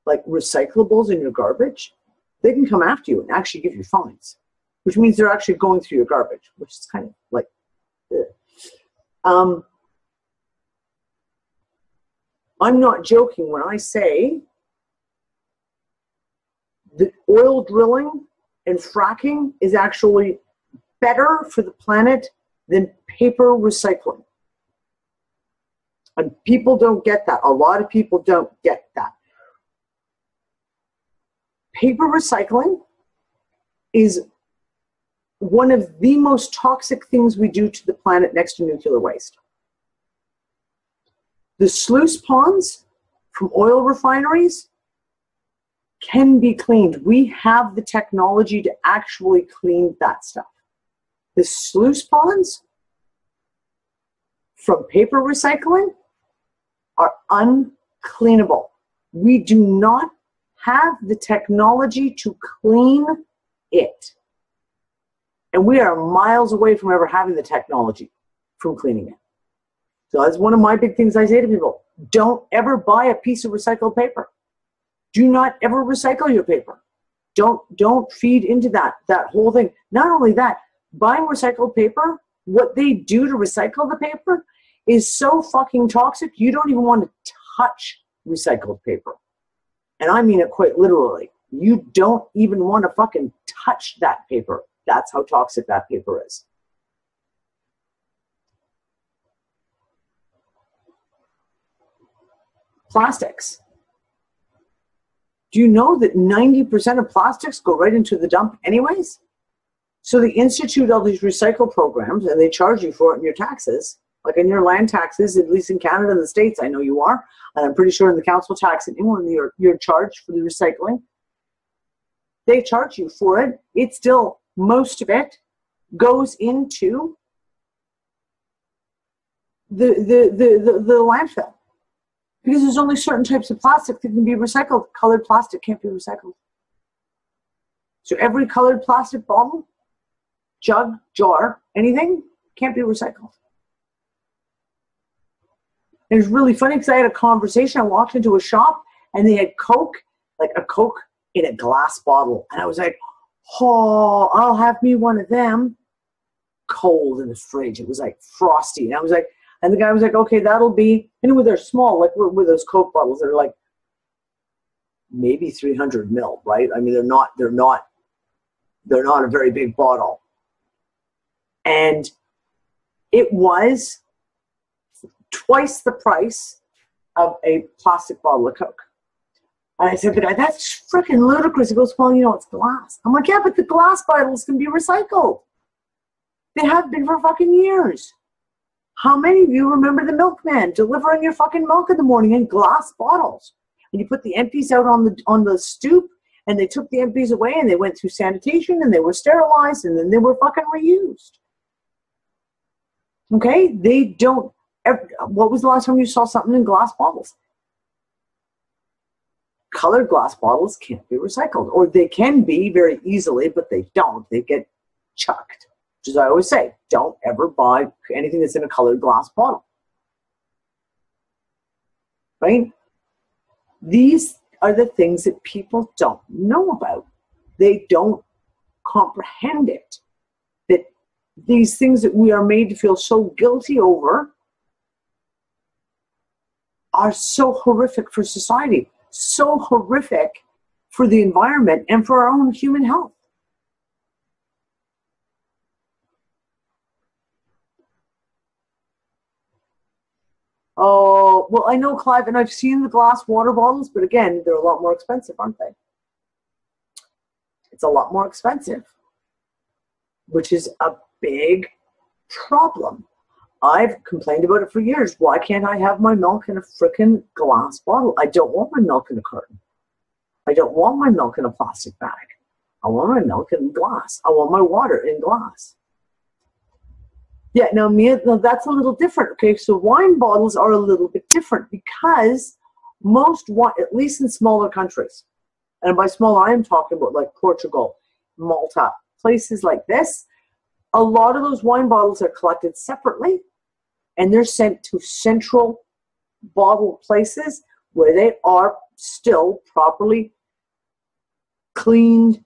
A: like recyclables in your garbage, they can come after you and actually give you fines, which means they're actually going through your garbage, which is kind of like, I'm not joking when I say that oil drilling and fracking is actually better for the planet than paper recycling. And people don't get that. A lot of people don't get that. Paper recycling is one of the most toxic things we do to the planet next to nuclear waste. The sluice ponds from oil refineries can be cleaned. We have the technology to actually clean that stuff. The sluice ponds from paper recycling are uncleanable. We do not have the technology to clean it. And we are miles away from ever having the technology from cleaning it. So that's one of my big things I say to people. Don't ever buy a piece of recycled paper. Do not ever recycle your paper. Don't feed into that whole thing. Not only that, buying recycled paper, what they do to recycle the paper is so fucking toxic, you don't even want to touch recycled paper. And I mean it quite literally. You don't even want to fucking touch that paper. That's how toxic that paper is. Plastics. Do you know that 90% of plastics go right into the dump anyways? So they institute all these recycle programs and they charge you for it in your taxes, like in your land taxes, at least in Canada and the States, I know you are. And I'm pretty sure in the council tax in England, you're charged for the recycling. They charge you for it. It's still, most of it goes into the landfill. Because there's only certain types of plastic that can be recycled. Colored plastic can't be recycled. So every colored plastic bottle, jug, jar, anything, can't be recycled. And it's really funny because I had a conversation. I walked into a shop and they had Coke, like a Coke in a glass bottle. And I was like, oh, I'll have me one of them. Cold in the fridge. It was like frosty. And I was like, and the guy was like, okay, that'll be, and they're small, like with those Coke bottles, they're like maybe 300 mil, right? I mean, they're not a very big bottle. And it was twice the price of a plastic bottle of Coke. And I said to the guy, that's freaking ludicrous. He goes, well, it's glass. I'm like, yeah, but the glass bottles can be recycled. They have been for fucking years. How many of you remember the milkman delivering your fucking milk in the morning in glass bottles? And you put the empties out on the stoop, and they took the empties away, and they went through sanitation, and they were sterilized, and then they were fucking reused. Okay? They don't ever, what was the last time you saw something in glass bottles? Colored glass bottles can't be recycled, or they can be very easily, but they don't. They get chucked. Which is, I always say, don't ever buy anything that's in a colored glass bottle. Right? These are the things that people don't know about. They don't comprehend it. That these things that we are made to feel so guilty over are so horrific for society, so horrific for the environment and for our own human health. Oh, well, I know, Clive, and I've seen the glass water bottles, but again, they're a lot more expensive, aren't they? It's a lot more expensive, which is a big problem. I've complained about it for years. Why can't I have my milk in a frickin' glass bottle? I don't want my milk in a carton. I don't want my milk in a plastic bag. I want my milk in glass. I want my water in glass. Yeah, now that's a little different. Okay, so wine bottles are a little bit different because most wine, at least in smaller countries, and by smaller I am talking about like Portugal, Malta, places like this, a lot of those wine bottles are collected separately and they're sent to central bottle places where they are still properly cleaned,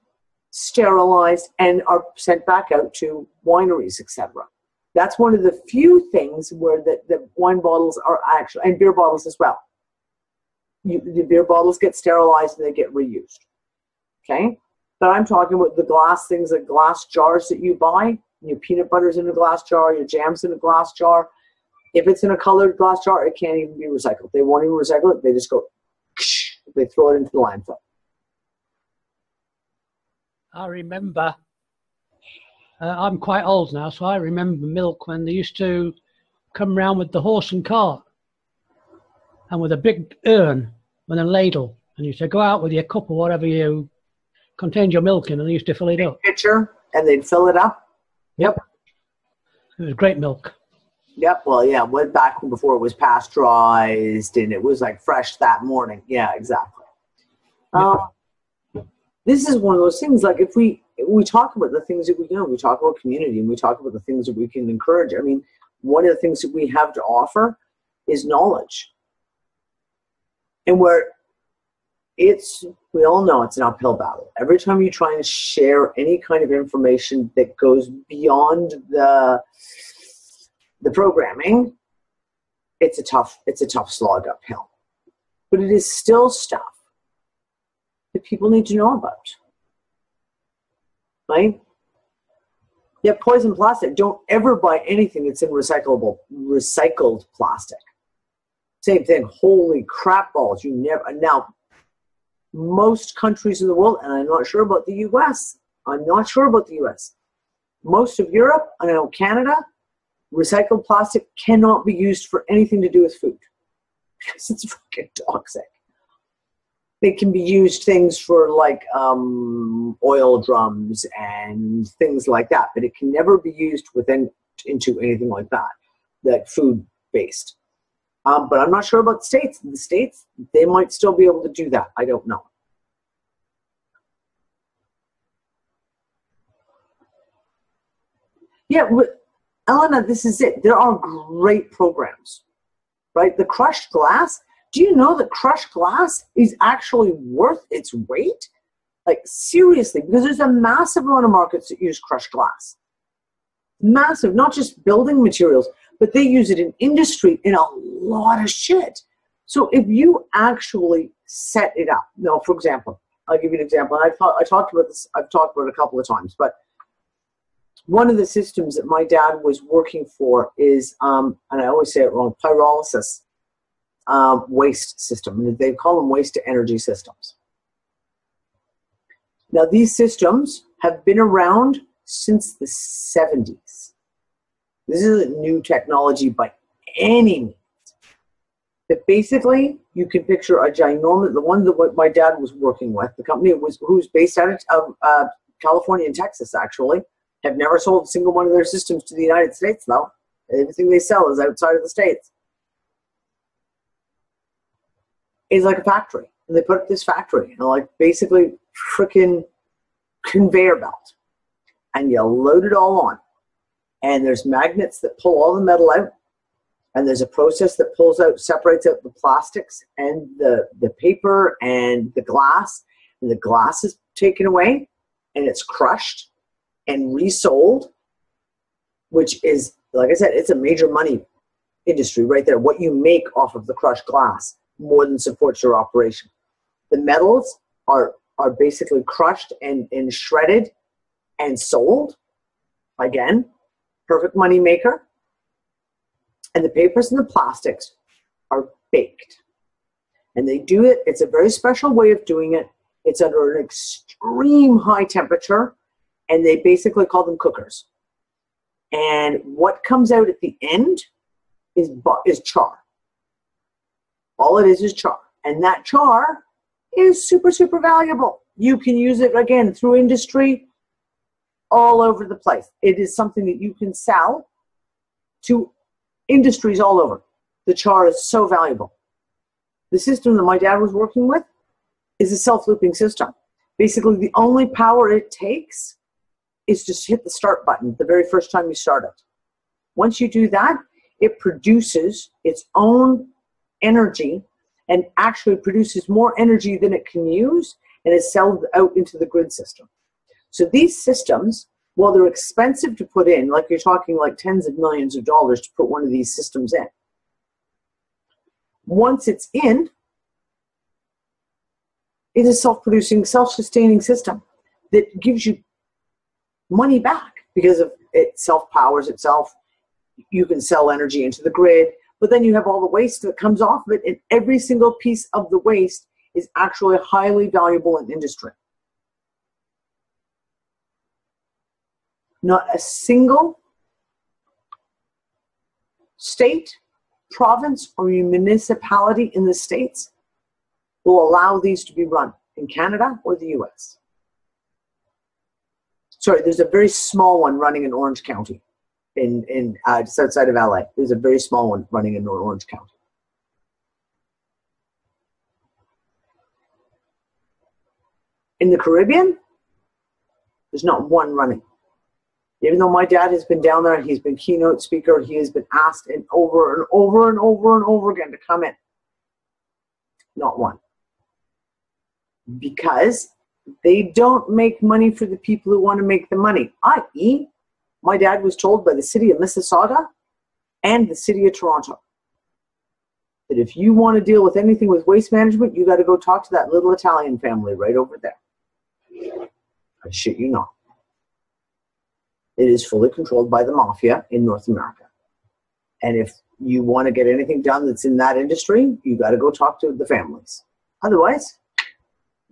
A: sterilized, and are sent back out to wineries, etc. That's one of the few things where the wine bottles are actually, and beer bottles as well. The beer bottles get sterilized and they get reused. Okay? But I'm talking about the glass things, like glass jars that you buy. Your peanut butter's in a glass jar, your jam's in a glass jar. If it's in a colored glass jar, it can't even be recycled. They won't even recycle it. They just go, they throw it into the landfill.
D: I remember, I'm quite old now, so I remember milk when they used to come round with the horse and cart and with a big urn and a ladle. And you used to go out with your cup or whatever you contained your milk in, and they used to fill it up.
A: Pitcher, and they'd fill it up. Yep.
D: It was great milk.
A: Yep. Well, yeah, went back before it was pasteurized and it was like fresh that morning. Yeah, exactly. This is one of those things, like if we talk about the things that we know, we talk about community and we talk about the things that we can encourage. I mean, one of the things that we have to offer is knowledge. And we all know it's an uphill battle. Every time you try and share any kind of information that goes beyond the programming, it's a tough slog uphill. But it is still stuff that people need to know about. Right? Yeah, poison plastic. Don't ever buy anything that's in recycled plastic. Same thing. Holy crap balls. You never. Now, most countries in the world, and I'm not sure about the US. Most of Europe, I know Canada, recycled plastic cannot be used for anything to do with food because it's fucking toxic. It can be used things for like oil drums and things like that, but it can never be used into anything like that, like food based. But I'm not sure about the States. In the States, they might still be able to do that. I don't know. Yeah, Elena, this is it. There are great programs, right? The crushed glass. Do you know that crushed glass is actually worth its weight? Like, seriously, because there's a massive amount of markets that use crushed glass. Massive, not just building materials, but they use it in industry in a lot of shit. So if you actually set it up, now, for example, I'll give you an example. I talked about this, I've talked about it a couple of times, but one of the systems that my dad was working for is, and I always say it wrong, pyrolysis waste system. They call them waste to energy systems. Now, these systems have been around since the 70s. This isn't new technology by any means. But basically, you can picture a ginormous, the one that my dad was working with, the company who's based out of California and Texas, actually, have never sold a single one of their systems to the United States, though. Everything they sell is outside of the States. It's like a factory. And they put up this factory, and like basically freaking conveyor belt. And you load it all on. And there's magnets that pull all the metal out. And there's a process that separates out the plastics and the paper and the glass. And the glass is taken away and it's crushed and resold, which is, like I said, it's a major money industry right there. What you make off of the crushed glass more than supports your operation. The metals are basically crushed and shredded and sold. Again, perfect money maker. And the papers and the plastics are baked. And they do it, it's a very special way of doing it. It's under an extreme high temperature, and they basically call them cookers. And what comes out at the end is char. All it is char. And that char is super, super valuable. You can use it, again, through industry all over the place. It is something that you can sell to industries all over. The char is so valuable. The system that my dad was working with is a self-looping system. Basically, the only power it takes is just hit the start button the very first time you start it. Once you do that, it produces its own energy and actually produces more energy than it can use, and is sold out into the grid system. So these systems, while they're expensive to put in, like you're talking like tens of millions of dollars to put one of these systems in, once it's in, it's a self-producing, self-sustaining system that gives you money back because of it self-powers itself. You can sell energy into the grid, but then you have all the waste that comes off of it, and every single piece of the waste is actually highly valuable in industry. Not a single state, province, or municipality in the States will allow these to be run in Canada or the US. Sorry, there's a very small one running in Orange County, just outside of LA. There's a very small one running in Orange County. In the Caribbean, there's not one running. Even though my dad has been down there, he's been keynote speaker, he has been asked and over and over and over and over again to come in. Not one. Because they don't make money for the people who want to make the money. I.e., my dad was told by the city of Mississauga and the city of Toronto that if you want to deal with anything with waste management, you got to go talk to that little Italian family right over there. I shit you not. It is fully controlled by the mafia in North America. And if you want to get anything done that's in that industry, you got to go talk to the families. Otherwise,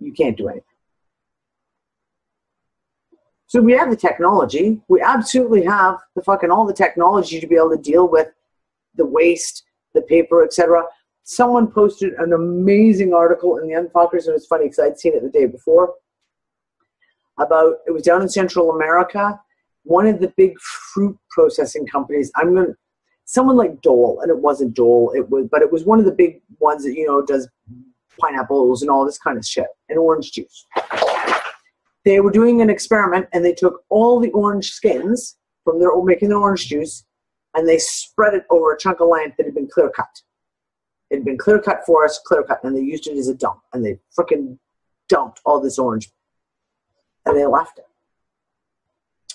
A: you can't do anything. So we have the technology. We absolutely have all the technology to be able to deal with the waste, the paper, etc. Someone posted an amazing article in the Unfuckers, and it's funny because I'd seen it the day before, about, it was down in Central America, one of the big fruit processing companies, someone like Dole, and it wasn't Dole, but it was one of the big ones that, does pineapples and all this kind of shit, and orange juice. They were doing an experiment, and they took all the orange skins from making their orange juice, and they spread it over a chunk of land that had been clear cut. It had been clear cut forest, clear cut, and they used it as a dump, and they freaking dumped all this orange, and they left it.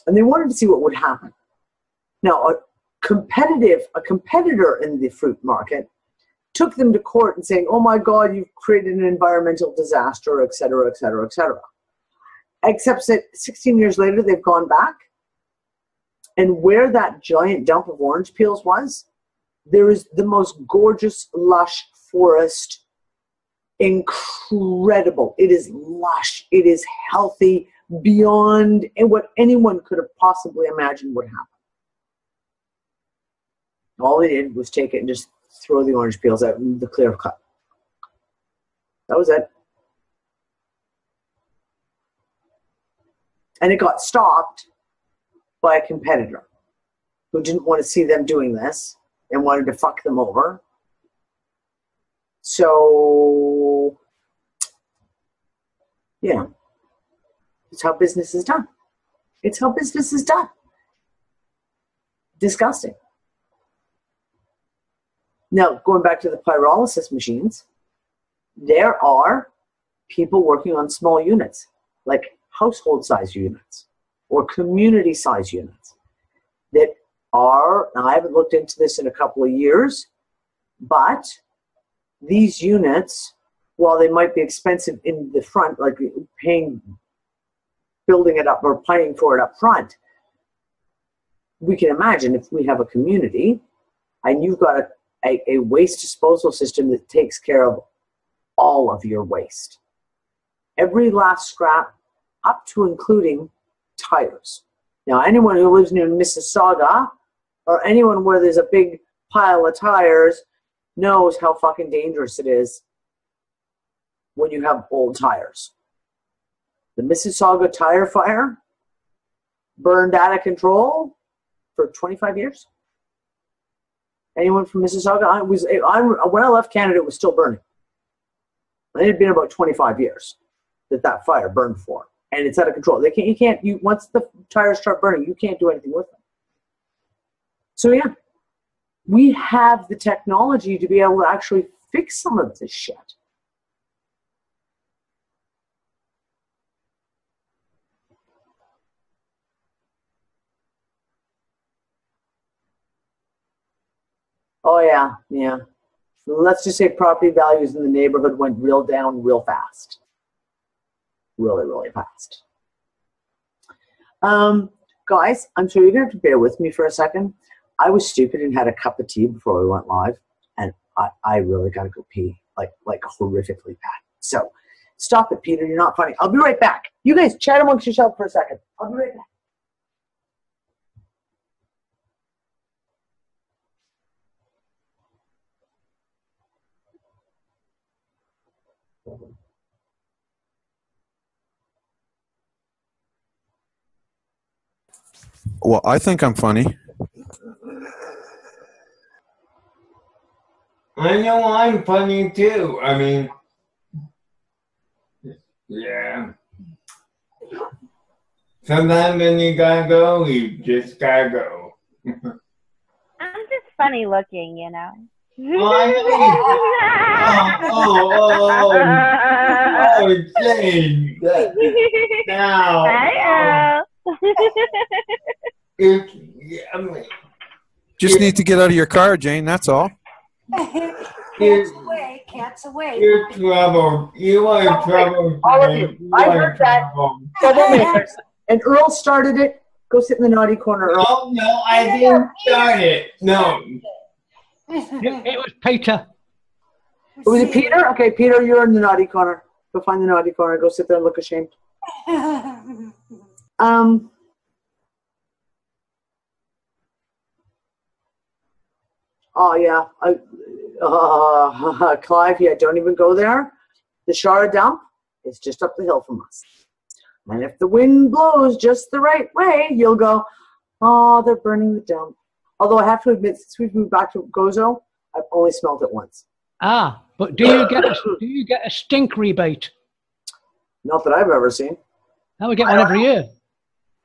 A: And they wanted to see what would happen. Now, a competitor in the fruit market took them to court and saying, oh my God, you've created an environmental disaster, et cetera, et cetera, et cetera. Except that 16 years later, they've gone back. And where that giant dump of orange peels was, there is the most gorgeous, lush forest. Incredible. It is lush. It is healthy beyond what anyone could have possibly imagined would happen. All they did was take it and just throw the orange peels out in the clear cut. That was it. And it got stopped by a competitor who didn't want to see them doing this and wanted to fuck them over. So, it's how business is done. It's how business is done. Disgusting. Now, going back to the pyrolysis machines, there are people working on small units, like household size units or community size units, that are, now I haven't looked into this in a couple of years, but these units, while they might be expensive in the front, like building it up or paying for it up front, we can imagine if we have a community and you've got a waste disposal system that takes care of all of your waste. Every last scrap, up to including tires. Now, anyone who lives near Mississauga or anyone where there's a big pile of tires knows how fucking dangerous it is when you have old tires. The Mississauga tire fire burned out of control for 25 years. Anyone from Mississauga? When I left Canada, it was still burning. It had been about 25 years that fire burned for, and it's out of control. Once the tires start burning, you can't do anything with them. So yeah, we have the technology to be able to actually fix some of this shit. Oh yeah, yeah. Let's just say property values in the neighborhood went down real fast. Really, really fast. Guys, I'm sure you're going to have to bear with me for a second. I was stupid and had a cup of tea before we went live, and I really got to go pee, like horrifically bad. So stop it, Peter. You're not funny. I'll be right back. You guys chat amongst yourselves for a second. I'll be right back.
E: Well, I think I'm funny.
B: I know I'm funny too. I mean, yeah. Sometimes when you gotta go, you just gotta go.
F: I'm just funny looking, you know.
B: Jane. Now.
F: Hi,
E: Just need to get out of your car, Jane, that's all.
A: Cats away, cats away.
B: You're trouble. You are trouble.
A: All of you. I heard that. Troublemakers. And Earl started it. Go sit in the naughty corner, Earl.
B: Oh, no, I didn't start it. No.
D: It was Peter.
A: Was it Peter? Okay, Peter, you're in the naughty corner. Go find the naughty corner. Go sit there and look ashamed. Oh, yeah. Clive, yeah, don't even go there. The Shara dump is just up the hill from us. And if the wind blows just the right way, you'll go, oh, they're burning the dump. Although I have to admit, since we've moved back to Gozo, I've only smelled it once.
D: Ah, but do you get a stink rebate?
A: Not that I've ever seen.
D: Now we get one every year.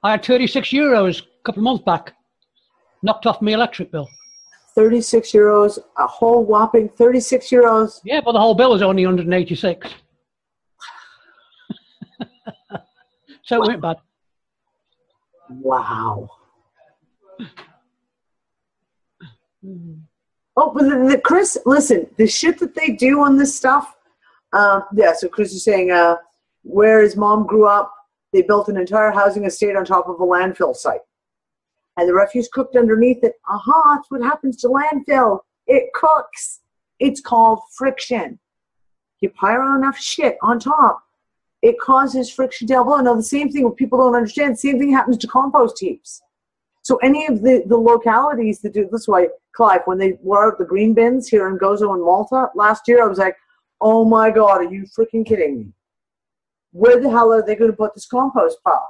D: I had €36 a couple of months back. Knocked off my electric bill.
A: €36, a whole whopping €36.
D: Yeah, but the whole bill was only 186. So it went bad.
A: Wow. Oh, but Chris, listen, the shit that they do on this stuff. Yeah, so Chris is saying, where his mom grew up, they built an entire housing estate on top of a landfill site. And the refuse cooked underneath it. That's what happens to landfill. It cooks. It's called friction. You pile enough shit on top, it causes friction down below. Now, the same thing, what people don't understand, same thing happens to compost heaps. So any of the localities that do this way, Clive, when they were out the green bins here in Gozo and Malta last year, I was like, oh my God, are you freaking kidding me? Where the hell are they going to put this compost pile?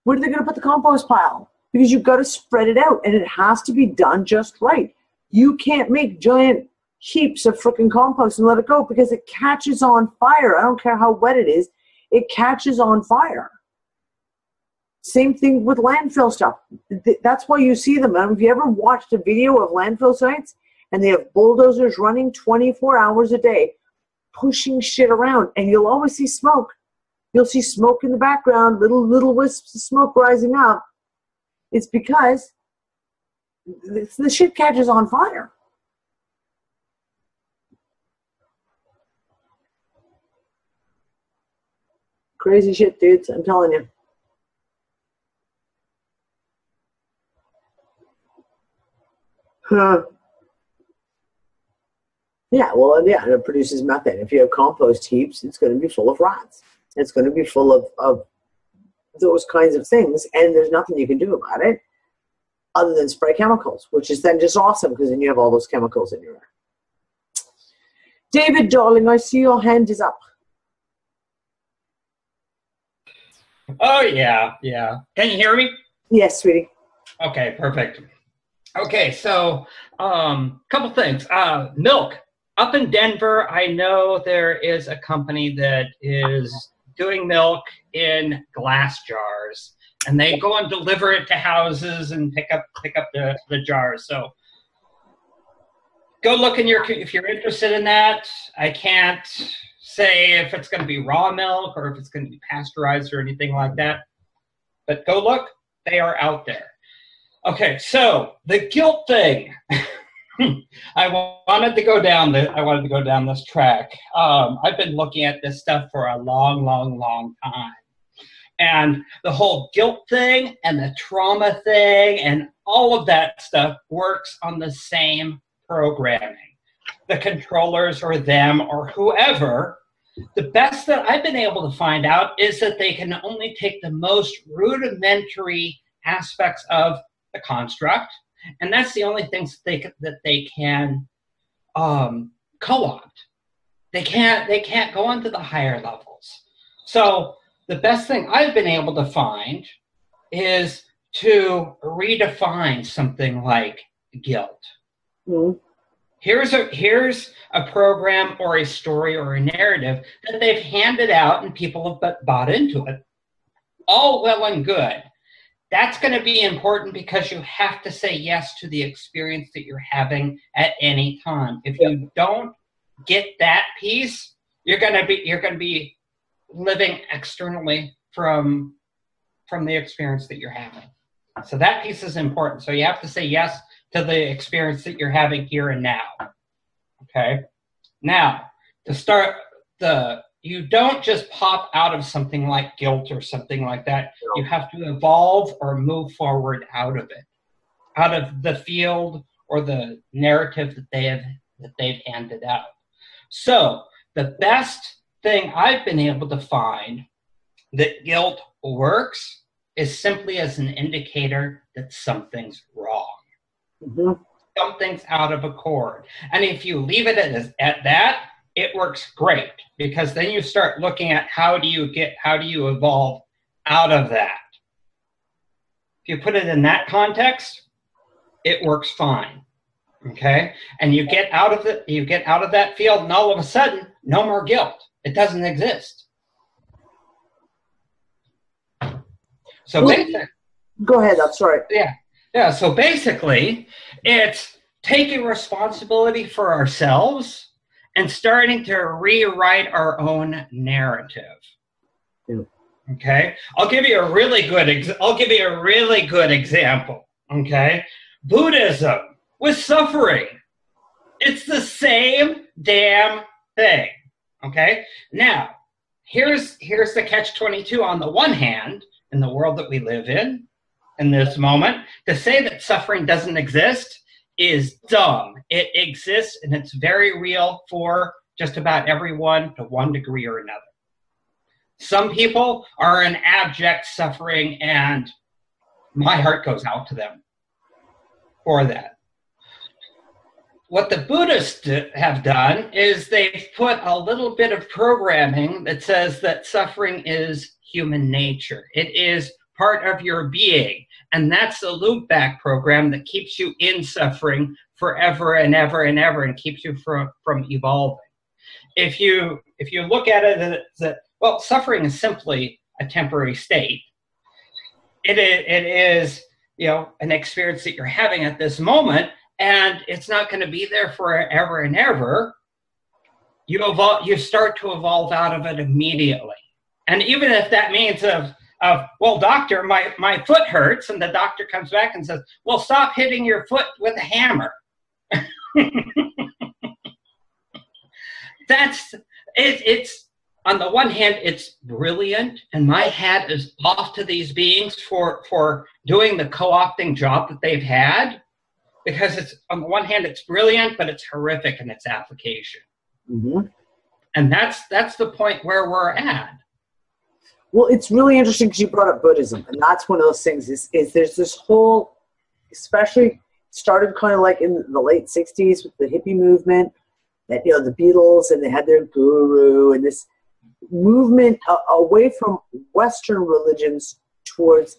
A: Where are they going to put the compost pile? Because you've got to spread it out, and it has to be done just right. You can't make giant heaps of freaking compost and let it go because it catches on fire. I don't care how wet it is. It catches on fire. Same thing with landfill stuff. That's why you see them. Have you ever watched a video of landfill sites and they have bulldozers running 24 hours a day, pushing shit around, and you'll always see smoke. you'll see smoke in the background, little wisps of smoke rising up. It's because the shit catches on fire. Crazy shit, dudes. I'm telling you. Huh. Yeah, well, yeah, and it produces methane. If you have compost heaps, it's going to be full of rats. It's going to be full of those kinds of things, and there's nothing you can do about it other than spray chemicals, which is then just awesome because then you have all those chemicals in your air. David, darling, I see your hand is up.
G: Oh, yeah, yeah. Can you hear me?
A: Yes, sweetie.
G: Okay, perfect. Okay, so couple things. Milk. Up in Denver, I know there is a company that is doing milk in glass jars, and they go and deliver it to houses and pick up the jars. So go look in if you're interested in that. I can't say if it's going to be raw milk or if it's going to be pasteurized or anything like that, but go look. They are out there. Okay, so the guilt thing. I wanted to go down this track. I've been looking at this stuff for a long time. And the whole guilt thing and the trauma thing and all of that stuff works on the same programming. The controllers or them or whoever, the best that I've been able to find out is that they can only take the most rudimentary aspects of the construct, and that's the only things that they can co-opt. They can't go on to the higher levels. So the best thing I've been able to find is to redefine something like guilt. Mm-hmm. Here's a program or a story or a narrative that they've handed out and people have bought into it. All well and good. That's going to be important because you have to say yes to the experience that you're having at any time. If you don't get that piece, you're going to be living externally from the experience that you're having. So that piece is important. So you have to say yes to the experience that you're having here and now. Okay? Now, to start you don't just pop out of something like guilt or something like that. You have to evolve or move forward out of it, out of the field or the narrative that they've handed out. So the best thing I've been able to find that guilt works is simply as an indicator that something's wrong. Mm-hmm. Something's out of accord. And if you leave it at that, it works great, because then you start looking at how do you evolve out of that. If you put it in that context, it works fine. Okay? And you get out of that field, and all of a sudden, no more guilt. It doesn't exist. So basically,
A: go ahead, I'm sorry.
G: Yeah, so basically, it's taking responsibility for ourselves and starting to rewrite our own narrative. Yeah. Okay, I'll give you a really good example. Okay, Buddhism with suffering, it's the same damn thing. Okay, now here's the catch-22. On the one hand, in the world that we live in this moment, to say that suffering doesn't exist is dumb. It exists, and it's very real for just about everyone to one degree or another. Some people are in abject suffering, and my heart goes out to them for that. What the Buddhists have done is they've put a little bit of programming that says that suffering is human nature. It is part of your being. And that's the loop back program that keeps you in suffering forever and ever and ever and keeps you from evolving. If you look at it as well, suffering is simply a temporary state. It is an experience that you're having at this moment, and it's not going to be there forever and ever. You start to evolve out of it immediately. And even if that means well, doctor, my foot hurts, and the doctor comes back and says, well, stop hitting your foot with a hammer. It's on the one hand, it's brilliant, and my hat is off to these beings for doing the co-opting job that they've had, because it's, on the one hand, it's brilliant, but it's horrific in its application.
A: Mm-hmm.
G: And that's the point where we're at.
A: Well, it's really interesting because you brought up Buddhism, and that's one of those things is there's this whole, especially started kind of like in the late 60s with the hippie movement, that, you know, the Beatles, and they had their guru, and this movement away from Western religions towards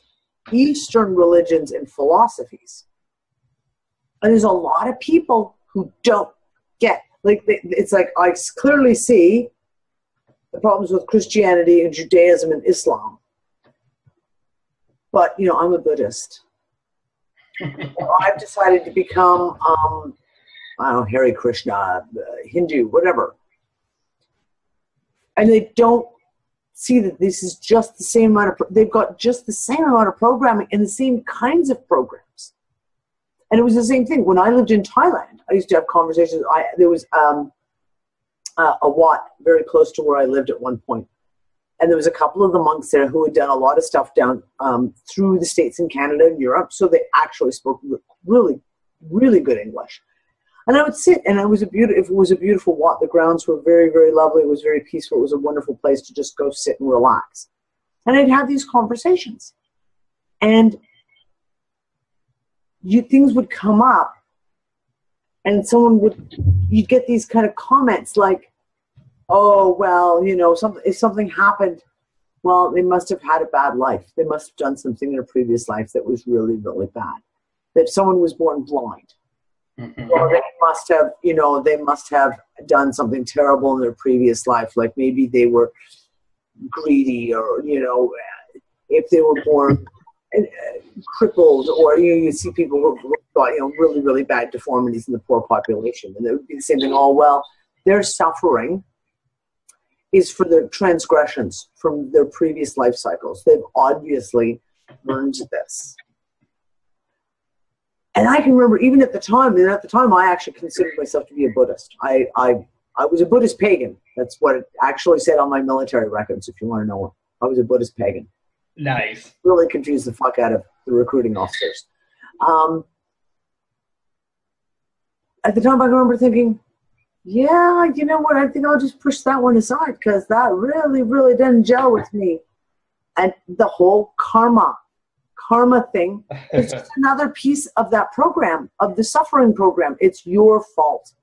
A: Eastern religions and philosophies. And there's a lot of people who don't get, like, it's like, I clearly see the problems with Christianity and Judaism and Islam. But, you know, I'm a Buddhist. I've decided to become, I don't know, Hare Krishna, Hindu, whatever. And they don't see that this is just the same amount of, they've got just the same amount of programming and the same kinds of programs. And it was the same thing. When I lived in Thailand, I used to have conversations. There was a Wat very close to where I lived at one point. And there was a couple of the monks there who had done a lot of stuff down through the States and Canada and Europe. So they actually spoke really, really good English. And I would sit, and it was a beautiful Wat. The grounds were very, very lovely. It was very peaceful. It was a wonderful place to just go sit and relax. And I'd have these conversations. And things would come up, and you'd get these kind of comments like, oh, well, you know, if something happened, well, they must have had a bad life. They must have done something in a previous life that was really, really bad. That someone was born blind. Mm-hmm. Well, they must have done something terrible in their previous life. Like maybe they were greedy, or, you know, if they were born crippled, or you see people who got, you know, really, really bad deformities in the poor population. And it would be the same thing. Oh, well, their suffering is for their transgressions from their previous life cycles. They've obviously learned this. And I can remember even at the time, I actually considered myself to be a Buddhist. I was a Buddhist pagan. That's what it actually said on my military records, if you want to know what. I was a Buddhist pagan.
G: Nice.
A: Really confused the fuck out of the recruiting officers. At the time, I remember thinking, yeah, you know what, I think I'll just push that one aside because that really, really didn't gel with me. And the whole karma thing is just another piece of that program, of the suffering program. It's your fault.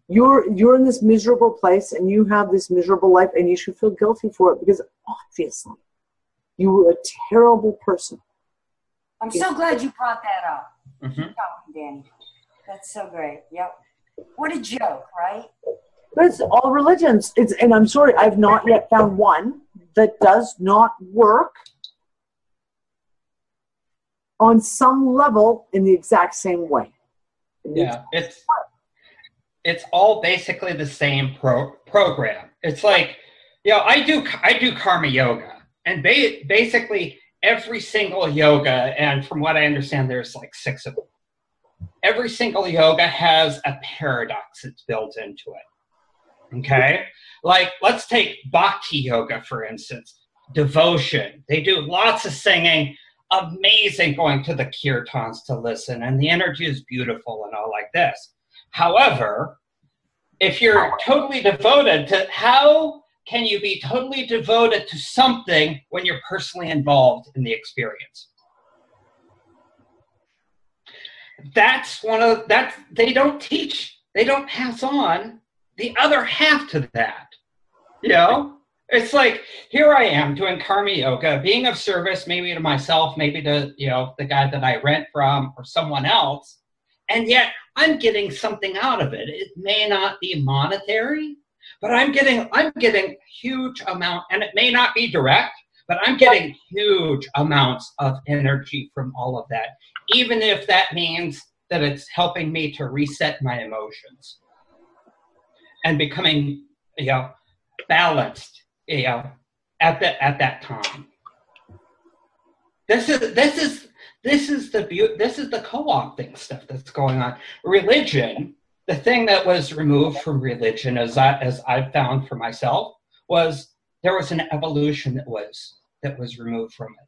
A: You're in this miserable place, and you have this miserable life, and you should feel guilty for it because obviously you were a terrible person.
H: I'm so glad you brought that up.
G: Mm-hmm.
H: Oh, Danny. That's so great. Yep. What a joke, right?
A: It's all religions. And I'm sorry, I've not yet found one that does not work on some level in the exact same way.
G: Yeah, it's all basically the same program. It's like, you know, I do karma yoga, and basically every single yoga, and from what I understand, there's like 6 of them. Every single yoga has a paradox that's built into it. Okay? Like, let's take bhakti yoga, for instance. Devotion. They do lots of singing. Amazing going to the kirtans to listen. And the energy is beautiful and all like this. However, if you're totally devoted to, how can you be totally devoted to something when you're personally involved in the experience? That's they don't teach, they don't pass on the other half to that. You know? It's like, here I am doing karma yoga, being of service, maybe to myself, maybe to, you know, the guy that I rent from or someone else. And yet I'm getting something out of it. It may not be monetary, but I'm getting huge amount, and it may not be direct, but I'm getting huge amounts of energy from all of that, even if that means that it's helping me to reset my emotions and becoming, you know, balanced you know, at that time. This is the co-opting stuff that's going on. Religion, the thing that was removed from religion, as I've found for myself, was there was an evolution that was removed from it.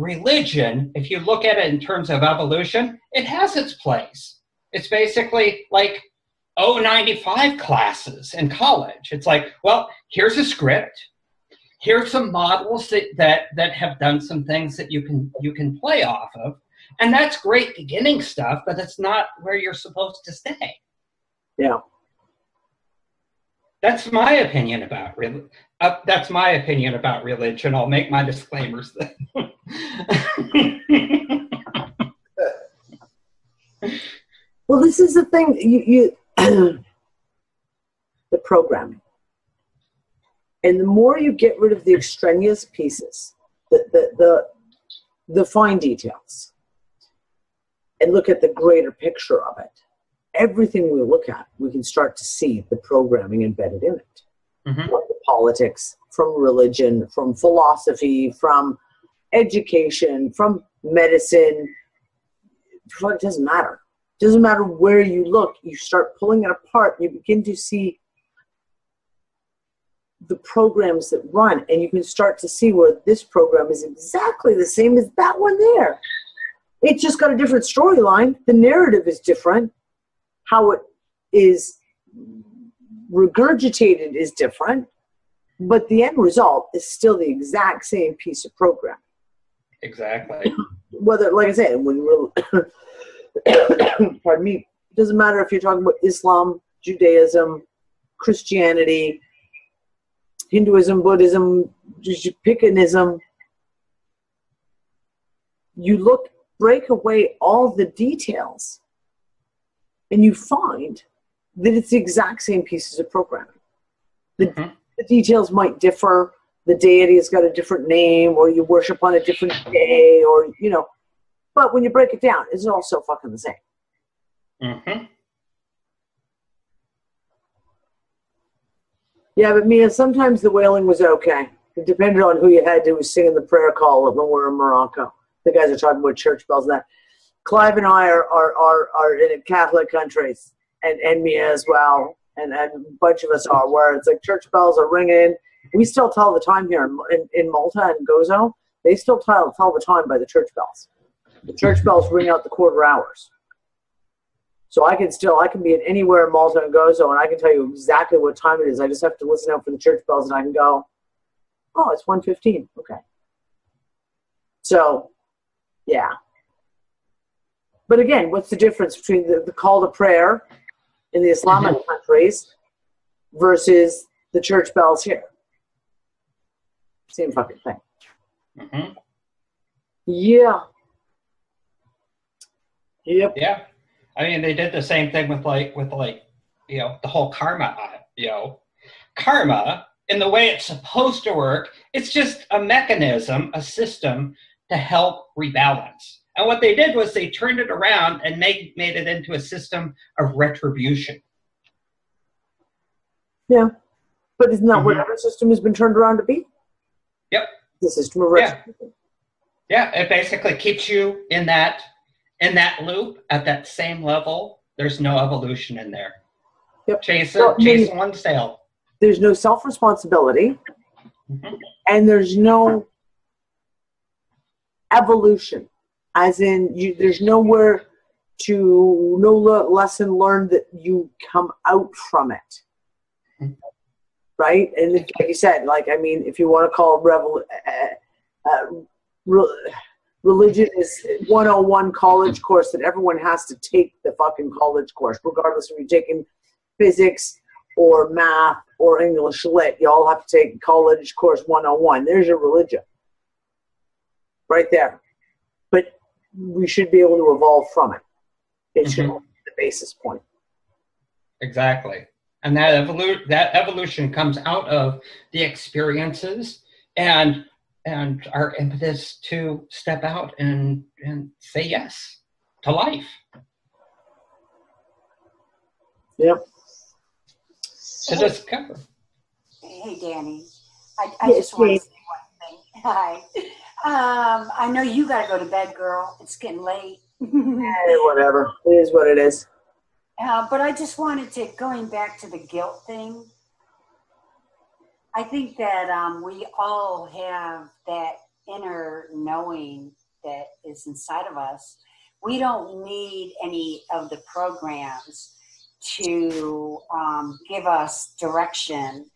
G: Religion, if you look at it in terms of evolution, it has its place. It's basically like 95 classes in college. It's like, well, here's a script. Here's some models that have done some things that you can play off of. And that's great beginning stuff, but it's not where you're supposed to stay.
A: Yeah.
G: That's my opinion about religion. I'll make my disclaimers then.
A: Well, this is the thing. You the programming. And the more you get rid of the extraneous pieces, the fine details, and look at the greater picture of it, everything we look at, we can start to see the programming embedded in it.
G: Mm-hmm.
A: From politics, from religion, from philosophy, from education, from medicine. It doesn't matter. It doesn't matter where you look. You start pulling it apart, you begin to see the programs that run, and you can start to see where this program is exactly the same as that one there. It's just got a different storyline. The narrative is different. How it is regurgitated is different, but the end result is still the exact same piece of programming.
G: Exactly.
A: Whether, like I said, when we're pardon me, it doesn't matter if you're talking about Islam, Judaism, Christianity, Hinduism, Buddhism, Piccanism. You break away all the details, and you find that it's the exact same pieces of programming. The details might differ. The deity has got a different name, or you worship on a different day, or, you know. But when you break it down, it's all so fucking the same.
G: Mm-hmm.
A: Yeah, but Mia, sometimes the wailing was okay. It depended on who you had who was singing the prayer call when we were in Morocco. The guys are talking about church bells and that. Clive and I are in Catholic countries, and Mia as well, and a bunch of us are, where it's like church bells are ringing. We still tell the time here in Malta and Gozo. They still tell the time by the church bells. The church bells ring out the quarter hours. So I can be anywhere in Malta and Gozo, and I can tell you exactly what time it is. I just have to listen out for the church bells, and I can go, oh, it's 1:15. Okay. So, yeah. But again, what's the difference between the call to prayer in the Islamic countries versus the church bells here? Same fucking thing.
G: Mm-hmm.
A: Yeah. Yep.
G: Yeah. I mean, they did the same thing with you know, the whole karma, you know. Karma, in the way it's supposed to work, it's just a mechanism, a system to help rebalance. And what they did was they turned it around and made it into a system of retribution.
A: Yeah. But isn't that what every system has been turned around to be?
G: Yep.
A: The system of retribution.
G: Yeah, it basically keeps you in that loop at that same level. There's no evolution in there.
A: Yep.
G: Chasing one's tail.
A: There's no self-responsibility, and there's no evolution. As in, there's no lesson learned that you come out from it. Right? And like you said, if you want to call religion is 101 college course that everyone has to take the fucking college course, regardless if you're taking physics or math or English lit. You all have to take college course 101. There's your religion. Right there. But we should be able to evolve from it. It should be the basis point.
G: Exactly. And that evolution comes out of the experiences and our impetus to step out and say yes to life.
A: Yep.
H: Hey, Danny. I just want to say one thing. Hi. I know you got to go to bed, girl. It's getting late.
A: Whatever. It is what it is.
H: But I just wanted to, going back to the guilt thing, I think that we all have that inner knowing that is inside of us. We don't need any of the programs to give us direction.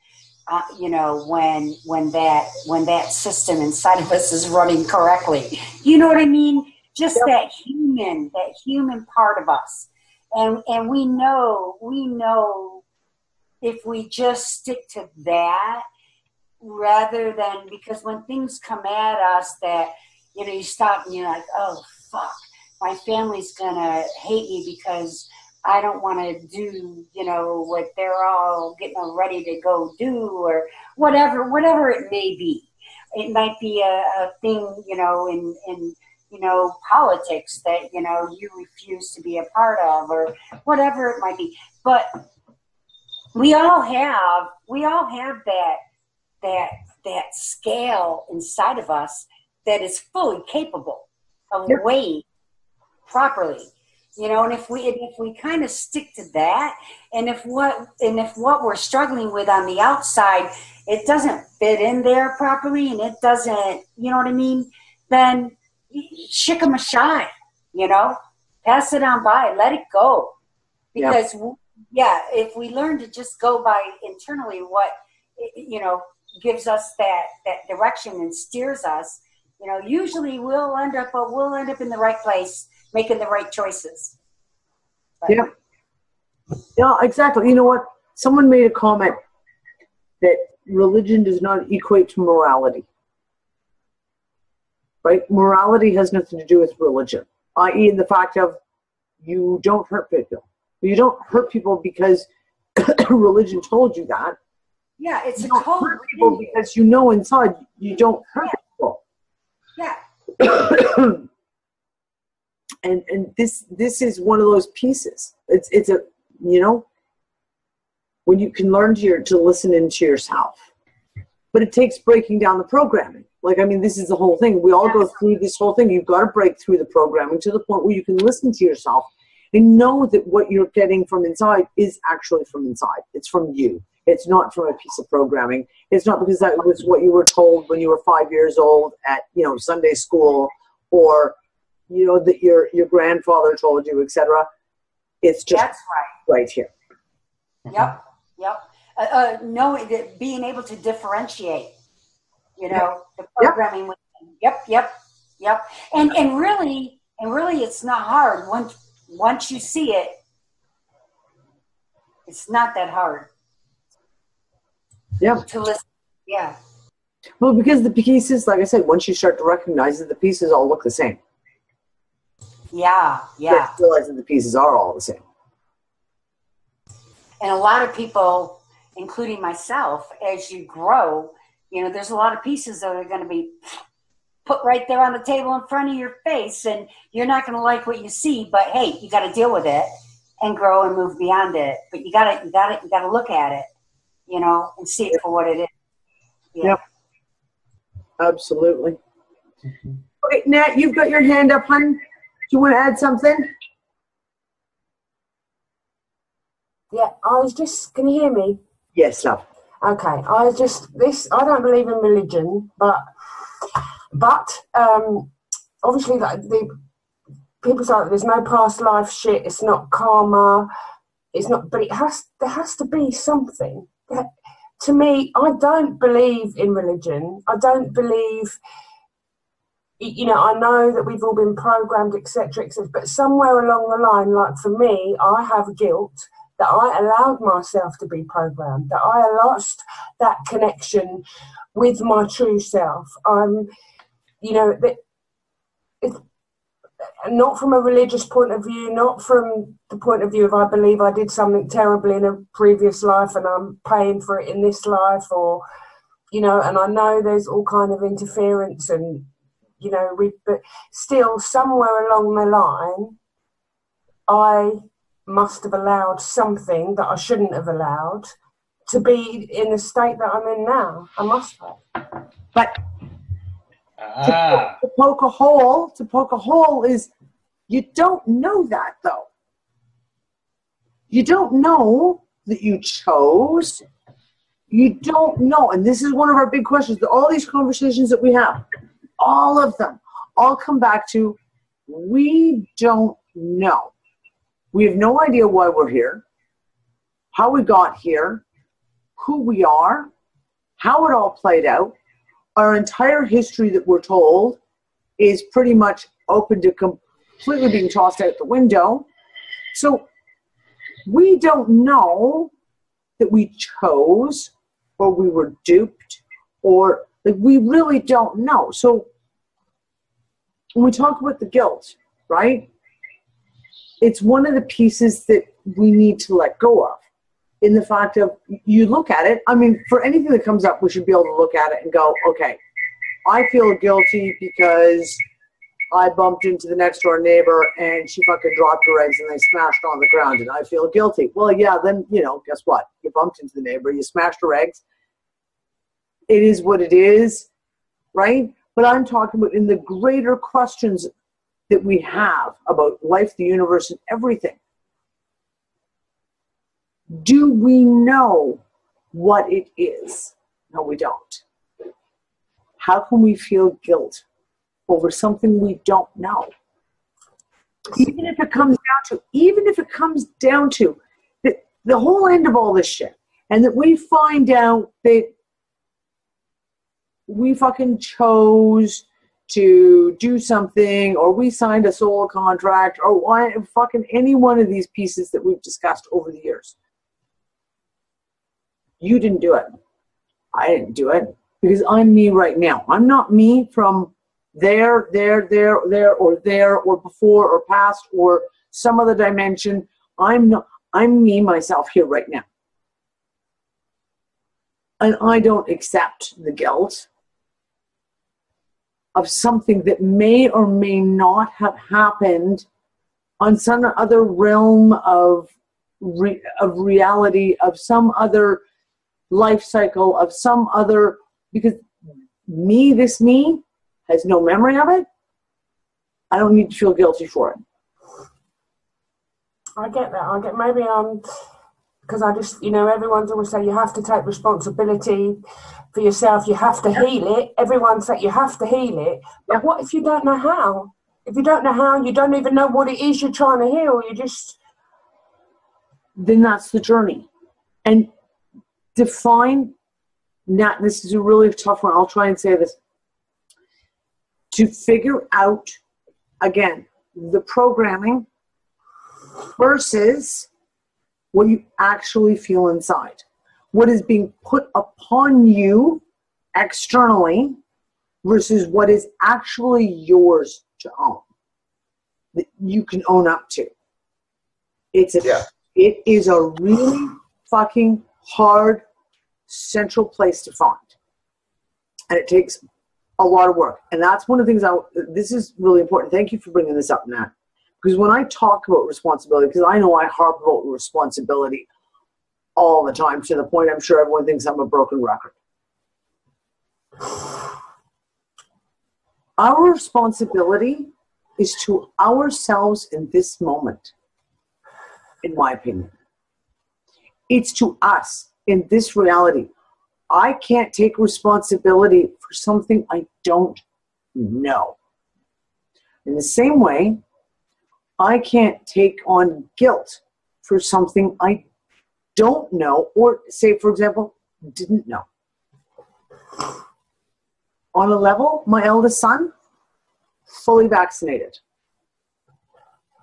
H: When that system inside of us is running correctly, you know what I mean? Just that human part of us, and we know if we just stick to that, rather than, because when things come at us that you stop and you're like, oh fuck, my family's gonna hate me because I don't want to do, what they're all getting ready to go do, or whatever it may be. It might be a thing, in politics that, you refuse to be a part of, or whatever it might be. But we all have that scale inside of us that is fully capable of weighing properly. And if we kind of stick to that, and if what we're struggling with on the outside, it doesn't fit in there properly, and it doesn't, you know what I mean? Then shick 'em aside, pass it on by, let it go. Because if we learn to just go by internally what, gives us that direction and steers us, usually we'll end up in the right place, making the right choices. But,
A: yeah, exactly. You know what? Someone made a comment that religion does not equate to morality. Right? Morality has nothing to do with religion, i.e. in the fact of you don't hurt people. You don't hurt people because religion told you that.
H: Yeah, it's
A: you
H: a
A: don't
H: code.
A: Hurt people because inside you don't hurt people.
H: Yeah.
A: And this is one of those pieces. It's a when you can learn to listen into yourself, but it takes breaking down the programming. This is the whole thing. We all go through this whole thing. You've got to break through the programming to the point where you can listen to yourself and know that what you're getting from inside is actually from inside. It's from you. It's not from a piece of programming. It's not because that was what you were told when you were 5 years old at Sunday school, or that your grandfather told you, etc. It's just right here.
H: Yep. Knowing that, being able to differentiate, the programming. Yep. And really, it's not hard. Once you see it, it's not that hard.
A: Yeah.
H: To listen. Yeah.
A: Well, because the pieces, like I said, once you start to recognize that the pieces all look the same.
H: Yeah.
A: You realize that the pieces are all the same.
H: And a lot of people, including myself, as you grow, there's a lot of pieces that are going to be put right there on the table in front of your face, and you're not going to like what you see, but hey, you got to deal with it and grow and move beyond it. But you got to look at it, and see it for what it is. Yeah.
A: Yep. Absolutely. Okay, Nat, you've got your hand up, hon. Do you want to add something?
I: Yeah, I was just, can you hear me?
A: Yes, love.
I: Okay, I don't believe in religion, but obviously the people say there's no past life shit, it's not karma, it's not, but there has to be something. To me, I don't believe in religion. I don't believe, I know that we've all been programmed, etc., but somewhere along the line, like for me, I have guilt that I allowed myself to be programmed, that I lost that connection with my true self. Not from a religious point of view, not from the point of view of I believe I did something terribly in a previous life and I'm paying for it in this life, or, and I know there's all kind of interference and, but still somewhere along the line, I must have allowed something that I shouldn't have allowed to be in the state that I'm in now. I must have.
A: But to poke a hole is, you don't know that though. You don't know that you chose. You don't know. And this is one of our big questions. All these conversations that we have, all of them, all come back to, we don't know. We have no idea why we're here, how we got here, who we are, how it all played out. Our entire history that we're told is pretty much open to completely being tossed out the window. So we don't know that we chose, or we were duped, or like, we really don't know. So when we talk about the guilt, right, it's one of the pieces that we need to let go of, in the fact of, you look at it, I mean, for anything that comes up, we should be able to look at it and go, okay, I feel guilty because I bumped into the next door neighbor and she fucking dropped her eggs and they smashed on the ground, and I feel guilty. Well, yeah, then, you know, guess what? You bumped into the neighbor, you smashed her eggs. It is what it is, right? But I'm talking about in the greater questions that we have about life, the universe, and everything. Do we know what it is? No, we don't. How can we feel guilt over something we don't know? Even if it comes down to the whole end of all this shit, and that we find out that we fucking chose to do something, or we signed a soul contract, or why fucking any one of these pieces that we've discussed over the years. You didn't do it. I didn't do it, because I'm me right now. I'm not me from there, or before, or past, or some other dimension. I'm me, myself, here right now. And I don't accept the guilt of something that may or may not have happened on some other realm of reality, of some other life cycle, of some other, because this me has no memory of it. I don't need to feel guilty for it.
I: I get that. Maybe because I just, everyone's always saying you have to take responsibility for yourself. You have to heal it. Everyone said you have to heal it. But what if you don't know how? If you don't know how, you don't even know what it is you're trying to heal.
A: Then that's the journey. And define, this is a really tough one. I'll try and say this. To figure out, again, the programming versus what you actually feel inside. What is being put upon you externally versus what is actually yours to own, that you can own up to. It is a really fucking hard central place to find. And it takes a lot of work. And that's one of the things this is really important. Thank you for bringing this up, Nat. Because when I talk about responsibility, because I know I harp about responsibility all the time, to the point I'm sure everyone thinks I'm a broken record. Our responsibility is to ourselves in this moment, in my opinion. It's to us in this reality. I can't take responsibility for something I don't know. In the same way, I can't take on guilt for something I don't know, or say, for example, didn't know. On a level, my eldest son, fully vaccinated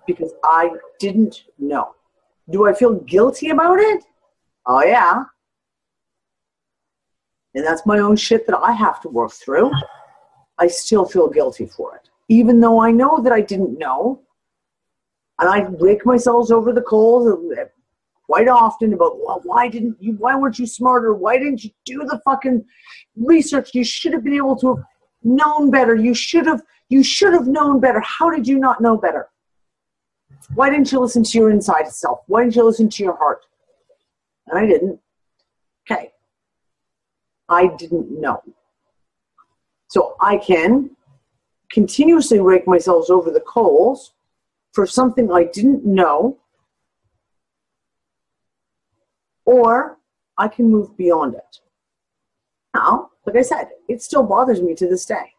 A: because I didn't know. Do I feel guilty about it? Oh, yeah. And that's my own shit that I have to work through. I still feel guilty for it, even though I know that I didn't know. And I rake myself over the coals quite often about, well, why weren't you smarter? Why didn't you do the fucking research? You should have been able to have known better. You should have known better. How did you not know better? Why didn't you listen to your inside self? Why didn't you listen to your heart? And I didn't. Okay, I didn't know. So I can continuously rake myself over the coals for something I didn't know, or I can move beyond it. Now, like I said, it still bothers me to this day.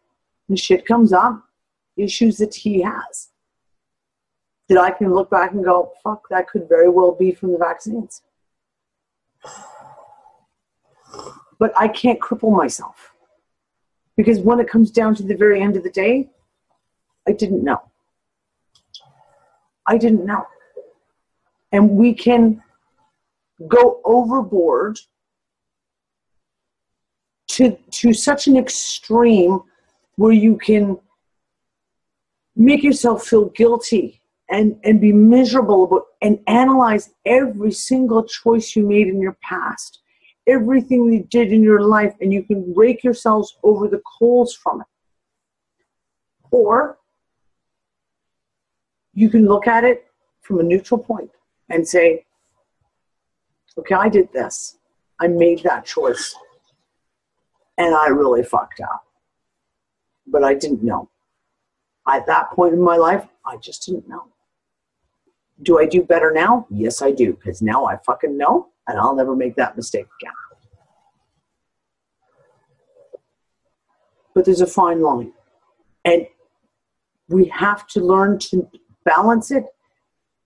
A: And shit comes up, issues that he has, that I can look back and go, fuck, that could very well be from the vaccines. But I can't cripple myself. Because when it comes down to the very end of the day, I didn't know. I didn't know. And we can go overboard to such an extreme where you can make yourself feel guilty and be miserable about and analyze every single choice you made in your past, everything you did in your life, and you can rake yourselves over the coals from it. Or you can look at it from a neutral point and say, okay, I did this. I made that choice. And I really fucked up. But I didn't know. At that point in my life, I just didn't know. Do I do better now? Yes, I do. Because now I fucking know, and I'll never make that mistake again. But there's a fine line. And we have to learn to balance it,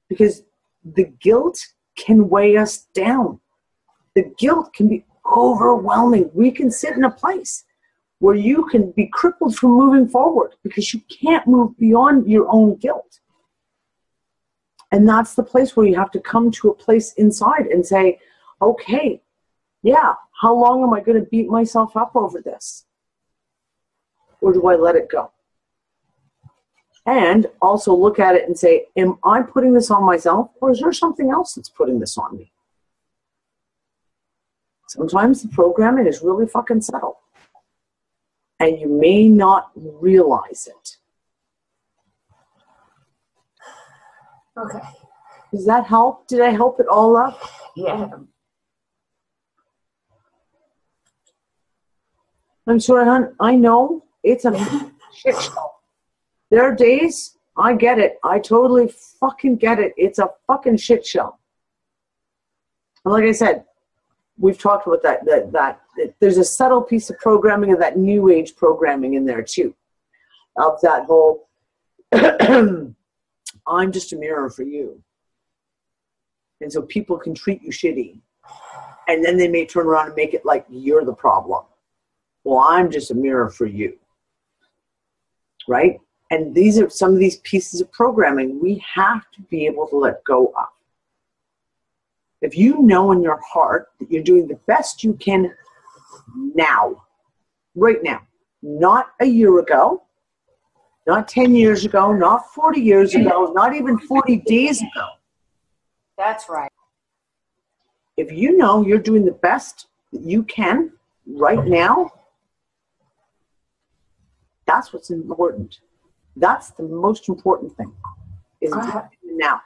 A: because the guilt can weigh us down. The guilt can be overwhelming. We can sit in a place where you can be crippled from moving forward because you can't move beyond your own guilt. And that's the place where you have to come to a place inside and say, okay, yeah, how long am I going to beat myself up over this? Or do I let it go? And also look at it and say, am I putting this on myself, or is there something else that's putting this on me? Sometimes the programming is really fucking subtle. And you may not realize it.
I: Okay.
A: Does that help? Did I help it all up?
I: Yeah.
A: I'm sorry, hon. I know it's a shit show. There are days, I get it. I totally fucking get it. It's a fucking shit show. And like I said, we've talked about that there's a subtle piece of programming of that new age programming in there too. Of that whole, I'm just a mirror for you. And so people can treat you shitty. And then they may turn around and make it like you're the problem. Well, I'm just a mirror for you. Right? And these are some of these pieces of programming we have to be able to let go of. If you know in your heart that you're doing the best you can now, right now, not a year ago, not 10 years ago, not 40 years ago, not even 40 days ago.
H: That's right.
A: If you know you're doing the best that you can right now, that's what's important. That's the most important thing, is now.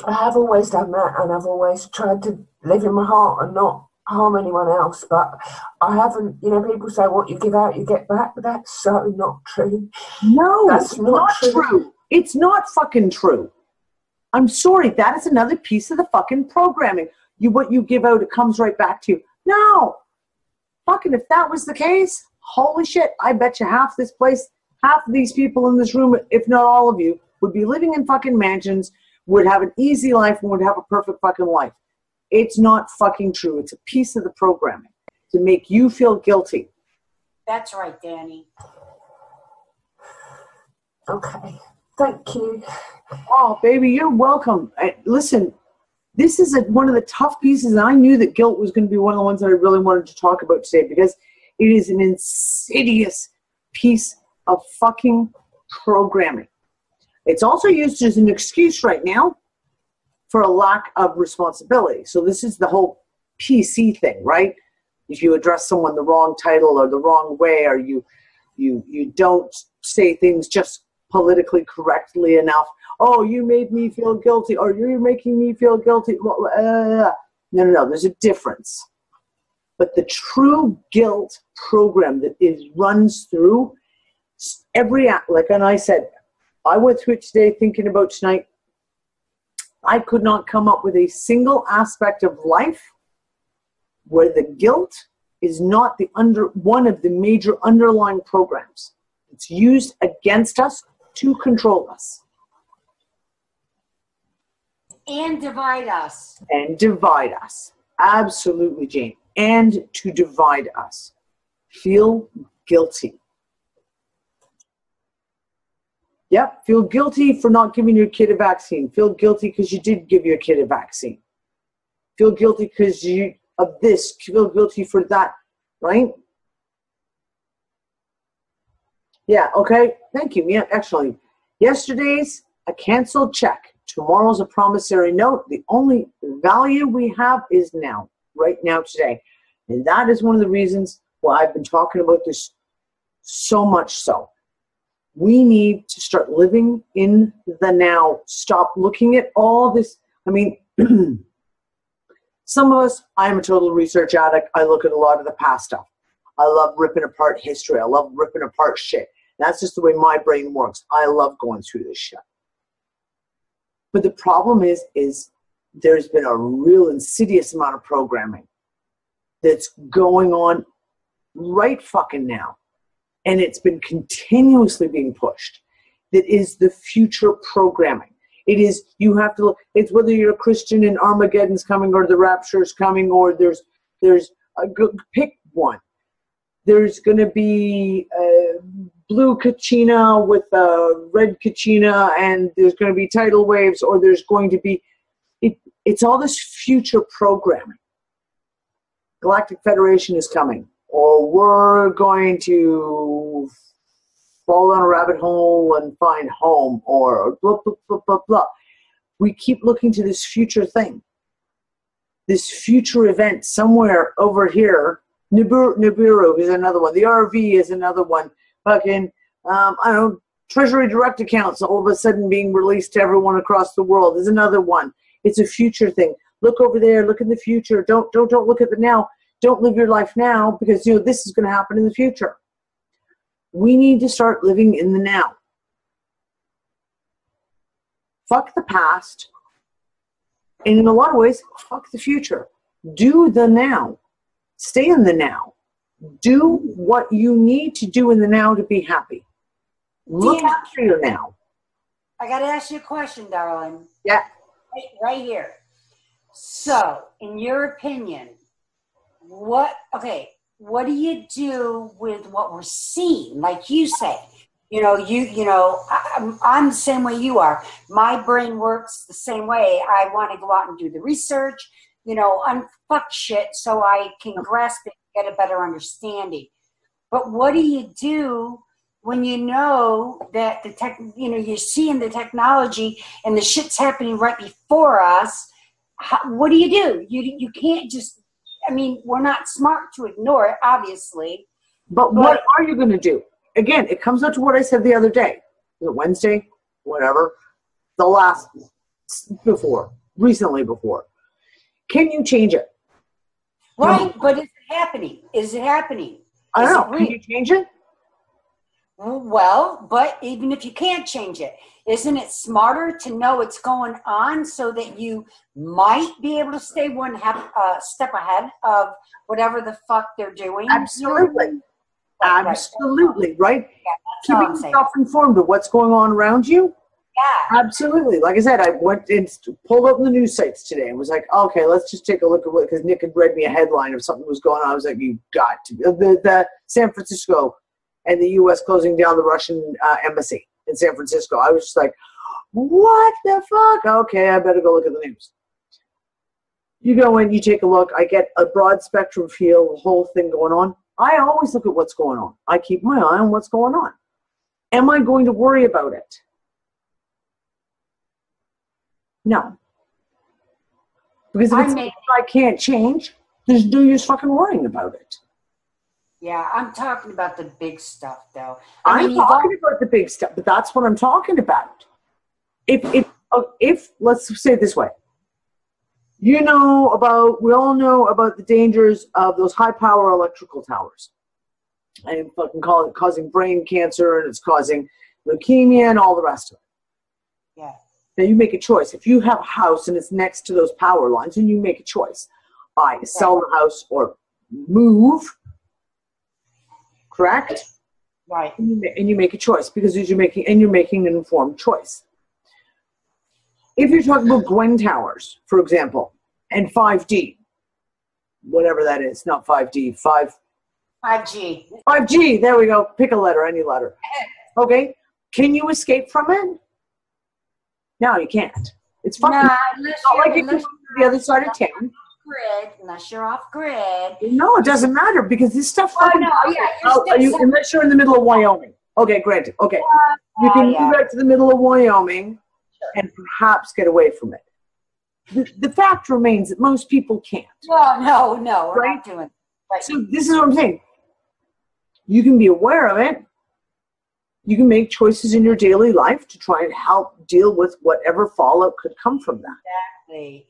I: I have always done that, and I've always tried to live in my heart and not harm anyone else, but I haven't, people say what you give out, you get back, but that's so not true.
A: No,
I: that's not true.
A: It's not fucking true. I'm sorry, that is another piece of the fucking programming. What you give out, it comes right back to you. No. Fucking if that was the case, holy shit, I bet you half this place, half of these people in this room, if not all of you, would be living in fucking mansions, would have an easy life, and would have a perfect fucking life. It's not fucking true. It's a piece of the programming to make you feel guilty.
H: That's right, Danny.
I: Okay. Thank you.
A: Oh, baby, you're welcome. Listen, this is one of the tough pieces, and I knew that guilt was going to be one of the ones that I really wanted to talk about today, because it is an insidious piece of fucking programming. It's also used as an excuse right now for a lack of responsibility. So this is the whole PC thing, right? If you address someone the wrong title or the wrong way, or you don't say things just politically correctly enough. Oh, you made me feel guilty, or you're making me feel guilty. No. There's a difference. But the true guilt program that runs through every act, like and I said, I went through it today thinking about tonight. I could not come up with a single aspect of life where the guilt is not one of the major underlying programs. It's used against us to control us.
H: And divide us.
A: And divide us. Absolutely, Jane. And to divide us. Feel guilty. Yep, feel guilty for not giving your kid a vaccine. Feel guilty because you did give your kid a vaccine. Feel guilty because of this. Feel guilty for that, right? Yeah, okay. Thank you. Yeah, excellent. Yesterday's a canceled check. Tomorrow's a promissory note. The only value we have is now, right now, today. And that is one of the reasons why I've been talking about this so much so. We need to start living in the now. Stop looking at all this. I mean, some of us, I am a total research addict. I look at a lot of the past stuff. I love ripping apart history. I love ripping apart shit. That's just the way my brain works. I love going through this shit. But the problem is there's been a real insidious amount of programming that's going on right fucking now. And it's been continuously being pushed. That is the future programming. It is, you have to look, it's whether you're a Christian and Armageddon's coming or the rapture's coming or there's pick one. There's going to be blue kachina with red kachina, and there's going to be tidal waves, or there's going to be, it's all this future programming. Galactic Federation is coming, or we're going to fall down a rabbit hole and find home, or blah, blah, blah, blah, blah. We keep looking to this future thing, this future event somewhere over here. Nibiru is another one. The RV is another one. Fucking, I don't know, Treasury Direct accounts all of a sudden being released to everyone across the world is another one. It's a future thing. Look over there. Look in the future. Don't look at the now. Don't live your life now because, this is going to happen in the future. We need to start living in the now. Fuck the past. And in a lot of ways, fuck the future. Do the now. Stay in the now. Do what you need to do in the now to be happy. Look after your now.
H: I got to ask you a question, darling.
A: Yeah.
H: Right here. So, in your opinion, what do you do with what we're seeing? Like you say, I'm the same way you are. My brain works the same way. I want to go out and do the research, unfuck shit so I can grasp it and get a better understanding. But what do you do when you know that you're seeing the technology and the shit's happening right before us? What do? You can't just, we're not smart to ignore it, obviously.
A: But what are you going to do? Again, it comes out to what I said the other day. Was it Wednesday? Whatever. Recently before. Can you change it?
H: Right, but is it happening? Is it happening?
A: I don't know. Can you change it?
H: Well, but even if you can't change it, isn't it smarter to know it's going on so that you might be able to stay one step ahead of whatever the fuck they're doing?
A: Absolutely. Absolutely, right?
H: Yeah,
A: keeping yourself informed of what's going on around you.
H: Yeah.
A: Absolutely. Like I said, I went and pulled up the news sites today and was like, okay, let's just take a look at what, because Nick had read me a headline of something was going on. I was like, you got to. The San Francisco and the U.S. closing down the Russian embassy in San Francisco. I was just like, what the fuck? Okay, I better go look at the news. You go in, you take a look. I get a broad spectrum feel, the whole thing going on. I always look at what's going on. I keep my eye on what's going on. Am I going to worry about it? No. Because if it's something I can't change, there's no use fucking worrying about it.
H: Yeah, I'm talking about the big stuff, though.
A: I'm talking about the big stuff, but that's what I'm talking about. If let's say it this way. we all know about the dangers of those high power electrical towers. And fucking causing brain cancer, and it's causing leukemia and all the rest of it.
H: Yeah.
A: Now you make a choice. If you have a house and it's next to those power lines, then you make a choice. Either sell the house or move. Correct?
H: Right.
A: And you make a choice because you're making an informed choice. If you're talking about Gwen Towers, for example, and 5D, whatever that is, not 5D,
H: 5G.
A: 5G, there we go. Pick a letter, any letter. Okay. Can you escape from it? No, you can't. It's fucking the other side of town.
H: Unless you're off grid.
A: No, it doesn't matter because this stuff.
H: Yeah,
A: unless you're in the middle of Wyoming. Okay, granted. Okay, you can move back to the middle of Wyoming and perhaps get away from it. The fact remains that most people can't.
H: No, we're not doing it. Right.
A: So this is what I'm saying. You can be aware of it. You can make choices in your daily life to try and help deal with whatever fallout could come from that.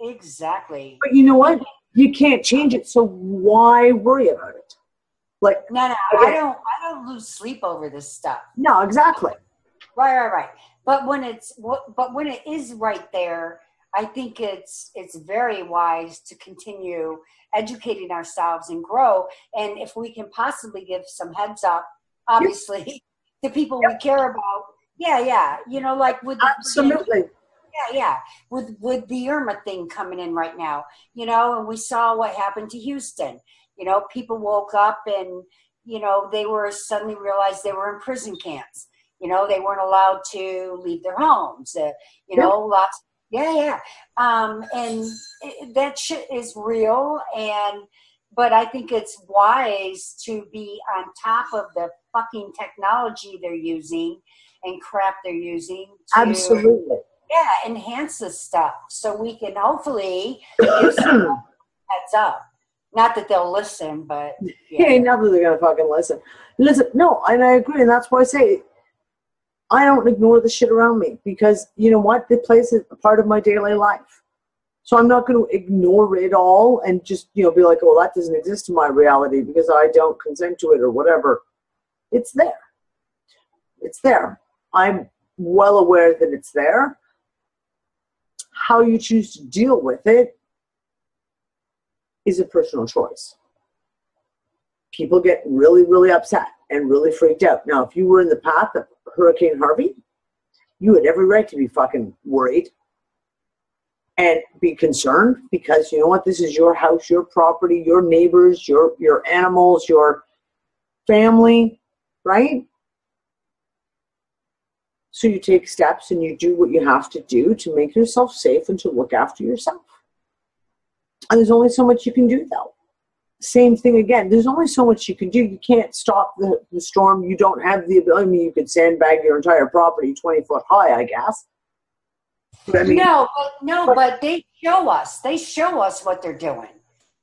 H: Exactly.
A: But you know what? You can't change it, so why worry about it? Like
H: no, I don't lose sleep over this stuff.
A: No, exactly.
H: Right. But when it is right there, I think it's very wise to continue educating ourselves and grow. And if we can possibly give some heads up, obviously, to people we care about. Yeah. Like with
A: absolutely.
H: With the Irma thing coming in right now, and we saw what happened to Houston. People woke up and, they were suddenly realized they were in prison camps. They weren't allowed to leave their homes, lots. And that shit is real. But I think it's wise to be on top of the fucking technology they're using and crap they're using.
A: Absolutely.
H: Enhance this stuff so we can hopefully give some heads up. Not that they'll listen, but
A: not that they're gonna fucking listen. Listen, no, and I agree, and that's why I say I don't ignore the shit around me because you know what? The place is a part of my daily life. So I'm not going to ignore it all and just be like, well, that doesn't exist in my reality because I don't consent to it or whatever. It's there. It's there. I'm well aware that it's there. How you choose to deal with it is a personal choice. People get really, really upset and really freaked out. Now, if you were in the path of Hurricane Harvey, you had every right to be fucking worried and be concerned because you know what? This is your house, your property, your neighbors, your animals, your family, right? So you take steps and you do what you have to do to make yourself safe and to look after yourself. And there's only so much you can do, though. Same thing again. There's only so much you can do. You can't stop the storm. You don't have the ability. I mean, you could sandbag your entire property 20 foot high, I guess. But, I mean,
H: but they show us. They show us what they're doing.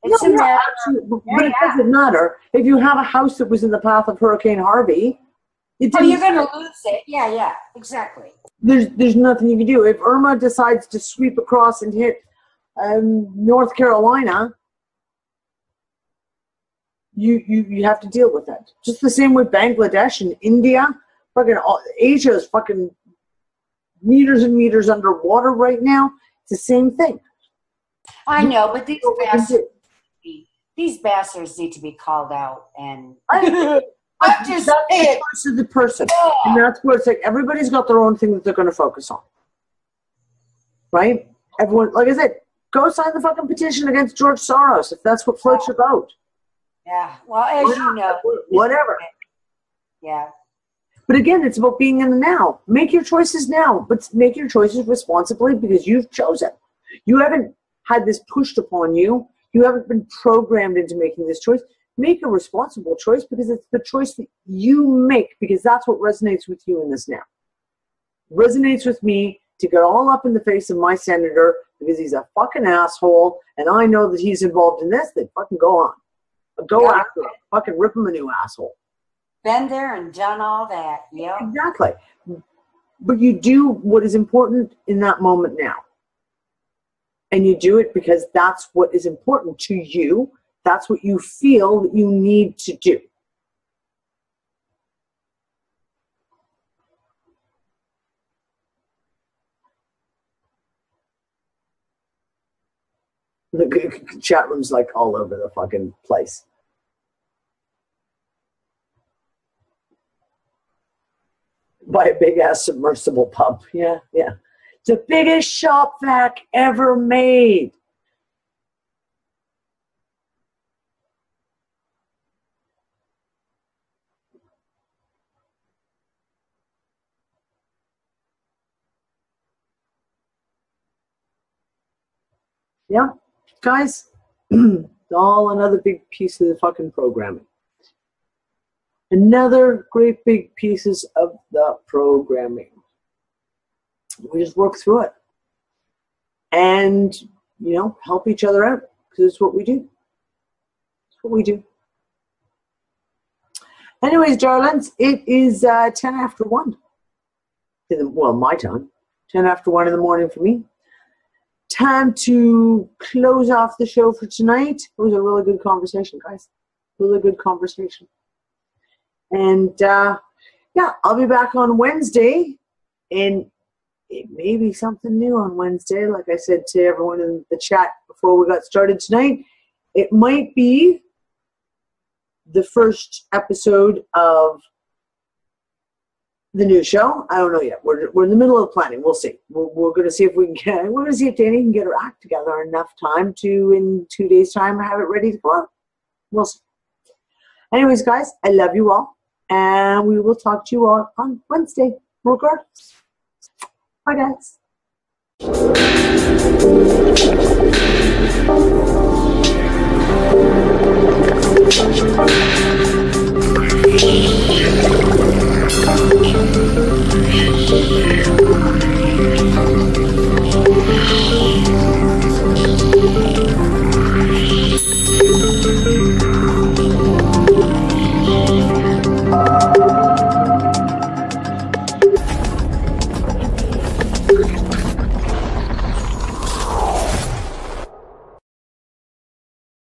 H: It's
A: absolutely. But it doesn't matter. If you have a house that was in the path of Hurricane Harvey,
H: you're going to lose it. Yeah, exactly.
A: There's nothing you can do. If Irma decides to sweep across and hit North Carolina, you have to deal with it. Just the same with Bangladesh and India. Fucking Asia is fucking meters and meters underwater right now. It's the same thing.
H: I know, but these bastards need to be called out. And
A: that's the choice of the person. Yeah. And that's where it's like everybody's got their own thing that they're going to focus on. Right? Everyone, like I said, go sign the fucking petition against George Soros if that's what floats your boat.
H: Yeah. Well, as you know.
A: Whatever.
H: Yeah.
A: But again, it's about being in the now. Make your choices now, but make your choices responsibly because you've chosen. You haven't had this pushed upon you. You haven't been programmed into making this choice. Make a responsible choice because it's the choice that you make because that's what resonates with you in this now. Resonates with me to get all up in the face of my senator because he's a fucking asshole and I know that he's involved in this, then fucking go on. Go after him. Fucking rip him a new asshole.
H: Been there and done all that. Yeah.
A: Exactly. But you do what is important in that moment now. And you do it because that's what is important to you. That's what you feel that you need to do. The chat room's like all over the fucking place. Buy a big ass submersible pump. Yeah, yeah. It's the biggest shop vac ever made. Yeah, guys, all another big piece of the fucking programming. Another great big pieces of the programming. We just work through it and, you know, help each other out because it's what we do. It's what we do. Anyways, darlings, it is 10 after 1. Well, my time. 10 after 1 in the morning for me. Time to close off the show for tonight. It was a really good conversation, guys. Really good conversation. And, yeah, I'll be back on Wednesday. And it may be something new on Wednesday. Like I said to everyone in the chat before we got started tonight, it might be the first episode of the new show. I don't know yet. We're in the middle of planning. We'll see. We're going to see if we can we're going to see if Danny can get her act together enough time to, in 2 days' time, have it ready to go out. We'll see. Anyways, guys, I love you all. And we will talk to you all on Wednesday. Regardless. Bye, guys.